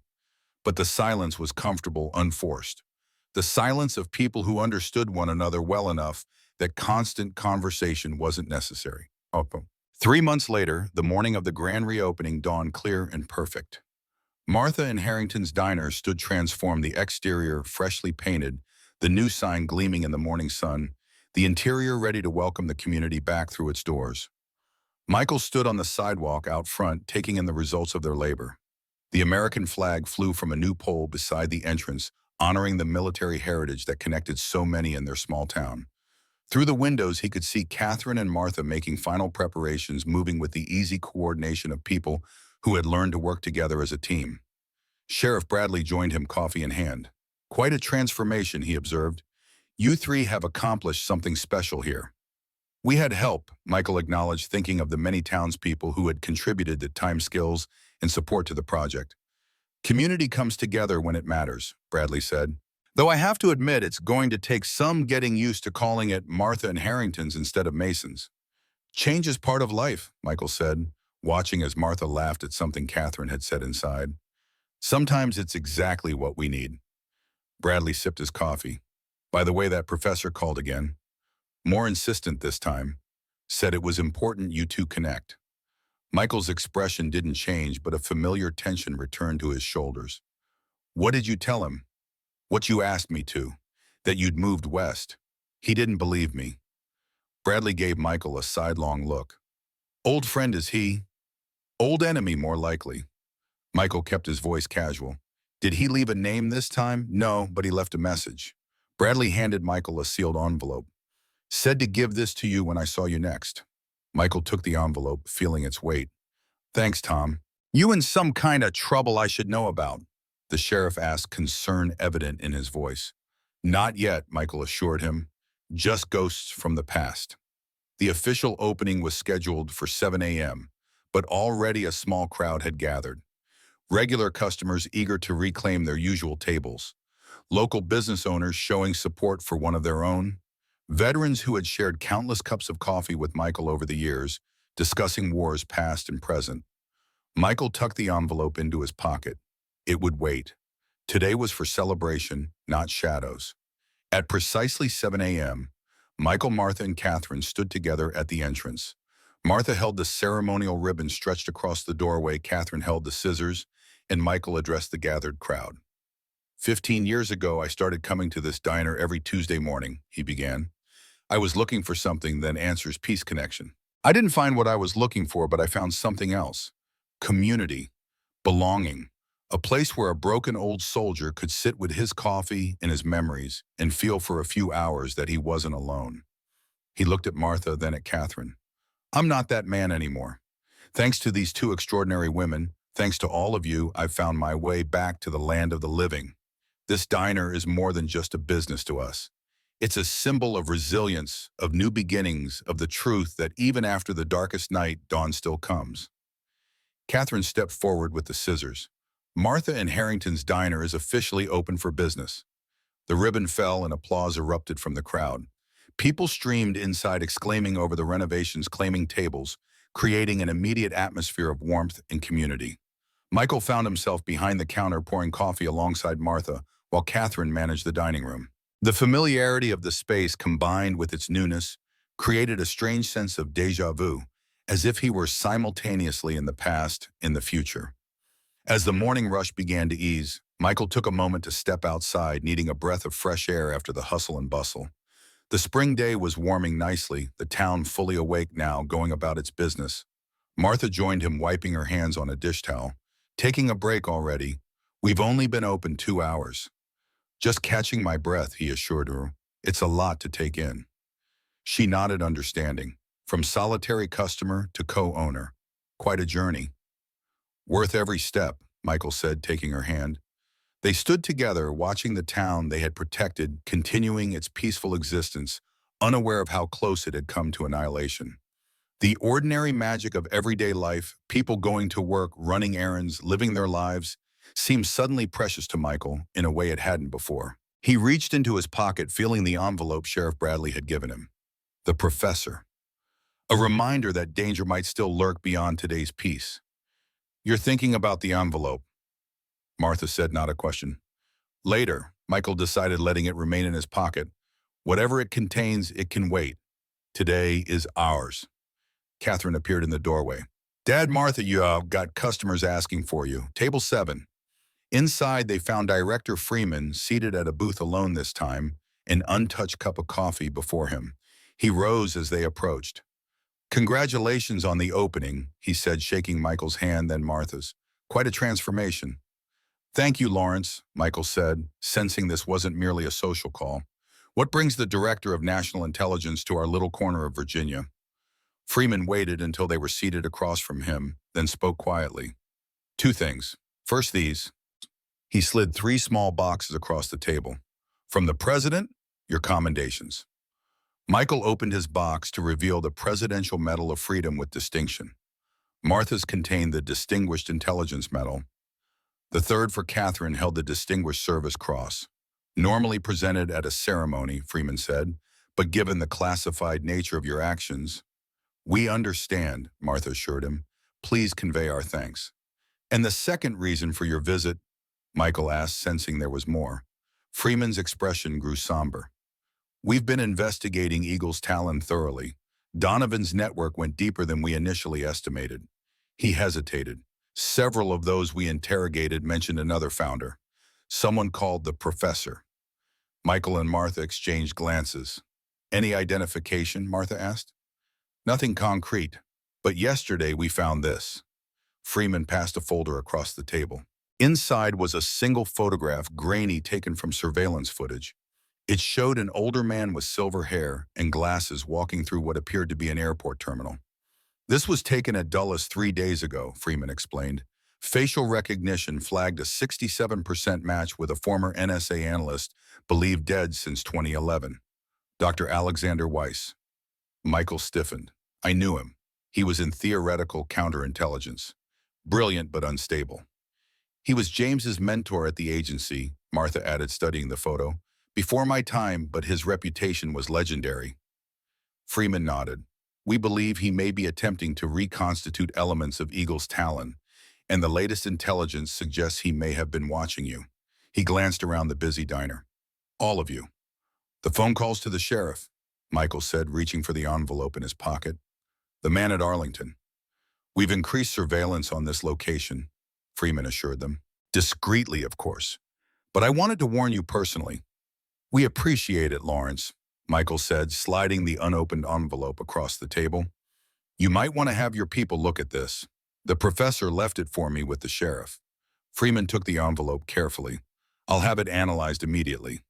But the silence was comfortable, unforced. The silence of people who understood one another well enough that constant conversation wasn't necessary. 3 months later, the morning of the grand reopening dawned clear and perfect. Martha and Harrington's diner stood transformed, the exterior freshly painted, the new sign gleaming in the morning sun, the interior ready to welcome the community back through its doors. Michael stood on the sidewalk out front, taking in the results of their labor. The American flag flew from a new pole beside the entrance, honoring the military heritage that connected so many in their small town. Through the windows, he could see Catherine and Martha making final preparations, moving with the easy coordination of people who had learned to work together as a team. Sheriff Bradley joined him, coffee in hand. Quite a transformation, he observed. You three have accomplished something special here. We had help, Michael acknowledged, thinking of the many townspeople who had contributed the time, skills, and support to the project. Community comes together when it matters, Bradley said. Though I have to admit it's going to take some getting used to calling it Martha and Harrington's instead of Mason's. Change is part of life, Michael said, watching as Martha laughed at something Catherine had said inside. Sometimes it's exactly what we need. Bradley sipped his coffee. By the way, that professor called again. More insistent this time. Said it was important you two connect. Michael's expression didn't change, but a familiar tension returned to his shoulders. What did you tell him? What you asked me to. That you'd moved west. He didn't believe me. Bradley gave Michael a sidelong look. Old friend is he? Old enemy, more likely. Michael kept his voice casual. Did he leave a name this time? No, but he left a message. Bradley handed Michael a sealed envelope. Said to give this to you when I saw you next. Michael took the envelope, feeling its weight. Thanks, Tom. You in some kind of trouble I should know about? The sheriff asked, concern evident in his voice. Not yet, Michael assured him. Just ghosts from the past. The official opening was scheduled for 7 a.m., but already a small crowd had gathered. Regular customers eager to reclaim their usual tables. Local business owners showing support for one of their own. Veterans who had shared countless cups of coffee with Michael over the years, discussing wars past and present. Michael tucked the envelope into his pocket. It would wait. Today was for celebration, not shadows. At precisely 7 a.m., Michael, Martha, and Catherine stood together at the entrance. Martha held the ceremonial ribbon stretched across the doorway, Catherine held the scissors, and Michael addressed the gathered crowd. 15 years ago, I started coming to this diner every Tuesday morning, he began. I was looking for something, then answers Peace Connection. I didn't find what I was looking for, but I found something else. Community. Belonging. A place where a broken old soldier could sit with his coffee and his memories and feel for a few hours that he wasn't alone. He looked at Martha, then at Catherine. I'm not that man anymore. Thanks to these two extraordinary women, thanks to all of you, I've found my way back to the land of the living. This diner is more than just a business to us. It's a symbol of resilience, of new beginnings, of the truth that even after the darkest night, dawn still comes. Catherine stepped forward with the scissors. Martha and Harrington's diner is officially open for business. The ribbon fell and applause erupted from the crowd. People streamed inside, exclaiming over the renovations, claiming tables, creating an immediate atmosphere of warmth and community. Michael found himself behind the counter pouring coffee alongside Martha, while Catherine managed the dining room. The familiarity of the space, combined with its newness, created a strange sense of déjà vu, as if he were simultaneously in the past and the future. As the morning rush began to ease, Michael took a moment to step outside, needing a breath of fresh air after the hustle and bustle. The spring day was warming nicely, the town fully awake now, going about its business. Martha joined him, wiping her hands on a dish towel. Taking a break already. We've only been open 2 hours. Just catching my breath, he assured her. It's a lot to take in. She nodded, understanding. From solitary customer to co-owner. Quite a journey. Worth every step, Michael said, taking her hand. They stood together, watching the town they had protected, continuing its peaceful existence, unaware of how close it had come to annihilation. The ordinary magic of everyday life, people going to work, running errands, living their lives, seemed suddenly precious to Michael in a way it hadn't before. He reached into his pocket, feeling the envelope Sheriff Bradley had given him. The professor. A reminder that danger might still lurk beyond today's peace. You're thinking about the envelope, Martha said, not a question. Later, Michael decided, letting it remain in his pocket. Whatever it contains, it can wait. Today is ours. Catherine appeared in the doorway. Dad, Martha, you got customers asking for you. Table 7. Inside, they found Director Freeman seated at a booth alone this time, an untouched cup of coffee before him. He rose as they approached. Congratulations on the opening, he said, shaking Michael's hand, then Martha's. Quite a transformation. Thank you, Lawrence, Michael said, sensing this wasn't merely a social call. What brings the Director of National Intelligence to our little corner of Virginia? Freeman waited until they were seated across from him, then spoke quietly. 2 things. First, these. He slid 3 small boxes across the table. From the president, your commendations. Michael opened his box to reveal the Presidential Medal of Freedom with distinction. Martha's contained the Distinguished Intelligence Medal. The third for Catherine held the Distinguished Service Cross. Normally presented at a ceremony, Freeman said, but given the classified nature of your actions, we understand, Martha assured him. Please convey our thanks. And the second reason for your visit, Michael asked, sensing there was more. Freeman's expression grew somber. We've been investigating Eagle's Talon thoroughly. Donovan's network went deeper than we initially estimated. He hesitated. Several of those we interrogated mentioned another founder, someone called the Professor. Michael and Martha exchanged glances. Any identification, Martha asked. Nothing concrete, but yesterday we found this. Freeman passed a folder across the table. Inside was a single photograph, grainy, taken from surveillance footage. It showed an older man with silver hair and glasses walking through what appeared to be an airport terminal. This was taken at Dulles 3 days ago, Freeman explained. Facial recognition flagged a 67% match with a former NSA analyst believed dead since 2011. Dr. Alexander Weiss. Michael stiffened. I knew him. He was in theoretical counterintelligence. Brilliant but unstable. He was James's mentor at the agency, Martha added, studying the photo. Before my time, but his reputation was legendary. Freeman nodded. We believe he may be attempting to reconstitute elements of Eagle's Talon, and the latest intelligence suggests he may have been watching you. He glanced around the busy diner. All of you. The phone calls to the sheriff, Michael said, reaching for the envelope in his pocket. The man at Arlington. We've increased surveillance on this location, Freeman assured them. Discreetly, of course. But I wanted to warn you personally. We appreciate it, Lawrence, Michael said, sliding the unopened envelope across the table. You might want to have your people look at this. The professor left it for me with the sheriff. Freeman took the envelope carefully. I'll have it analyzed immediately.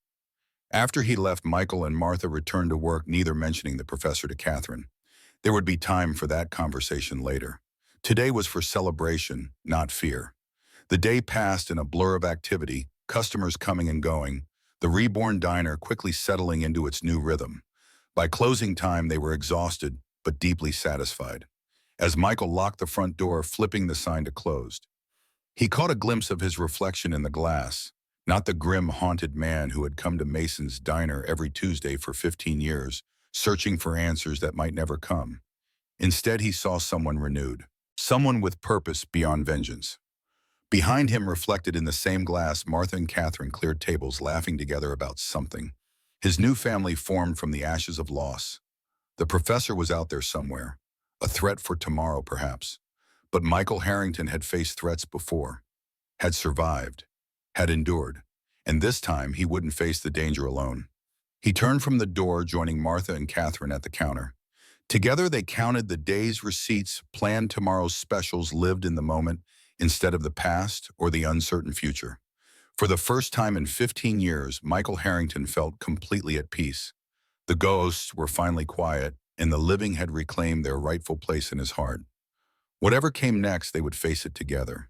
After he left, Michael and Martha returned to work, neither mentioning the professor to Catherine. There would be time for that conversation later. Today was for celebration, not fear. The day passed in a blur of activity, customers coming and going, the reborn diner quickly settling into its new rhythm. By closing time, they were exhausted, but deeply satisfied. As Michael locked the front door, flipping the sign to closed, he caught a glimpse of his reflection in the glass, not the grim, haunted man who had come to Mason's diner every Tuesday for 15 years, searching for answers that might never come. Instead, he saw someone renewed, someone with purpose beyond vengeance. Behind him, reflected in the same glass, Martha and Catherine cleared tables, laughing together about something. His new family formed from the ashes of loss. The professor was out there somewhere, a threat for tomorrow perhaps. But Michael Harrington had faced threats before, had survived, had endured, and this time he wouldn't face the danger alone. He turned from the door, joining Martha and Catherine at the counter. Together they counted the day's receipts, planned tomorrow's specials, lived in the moment instead of the past or the uncertain future. For the first time in 15 years, Michael Harrington felt completely at peace. The ghosts were finally quiet, and the living had reclaimed their rightful place in his heart. Whatever came next, they would face it together.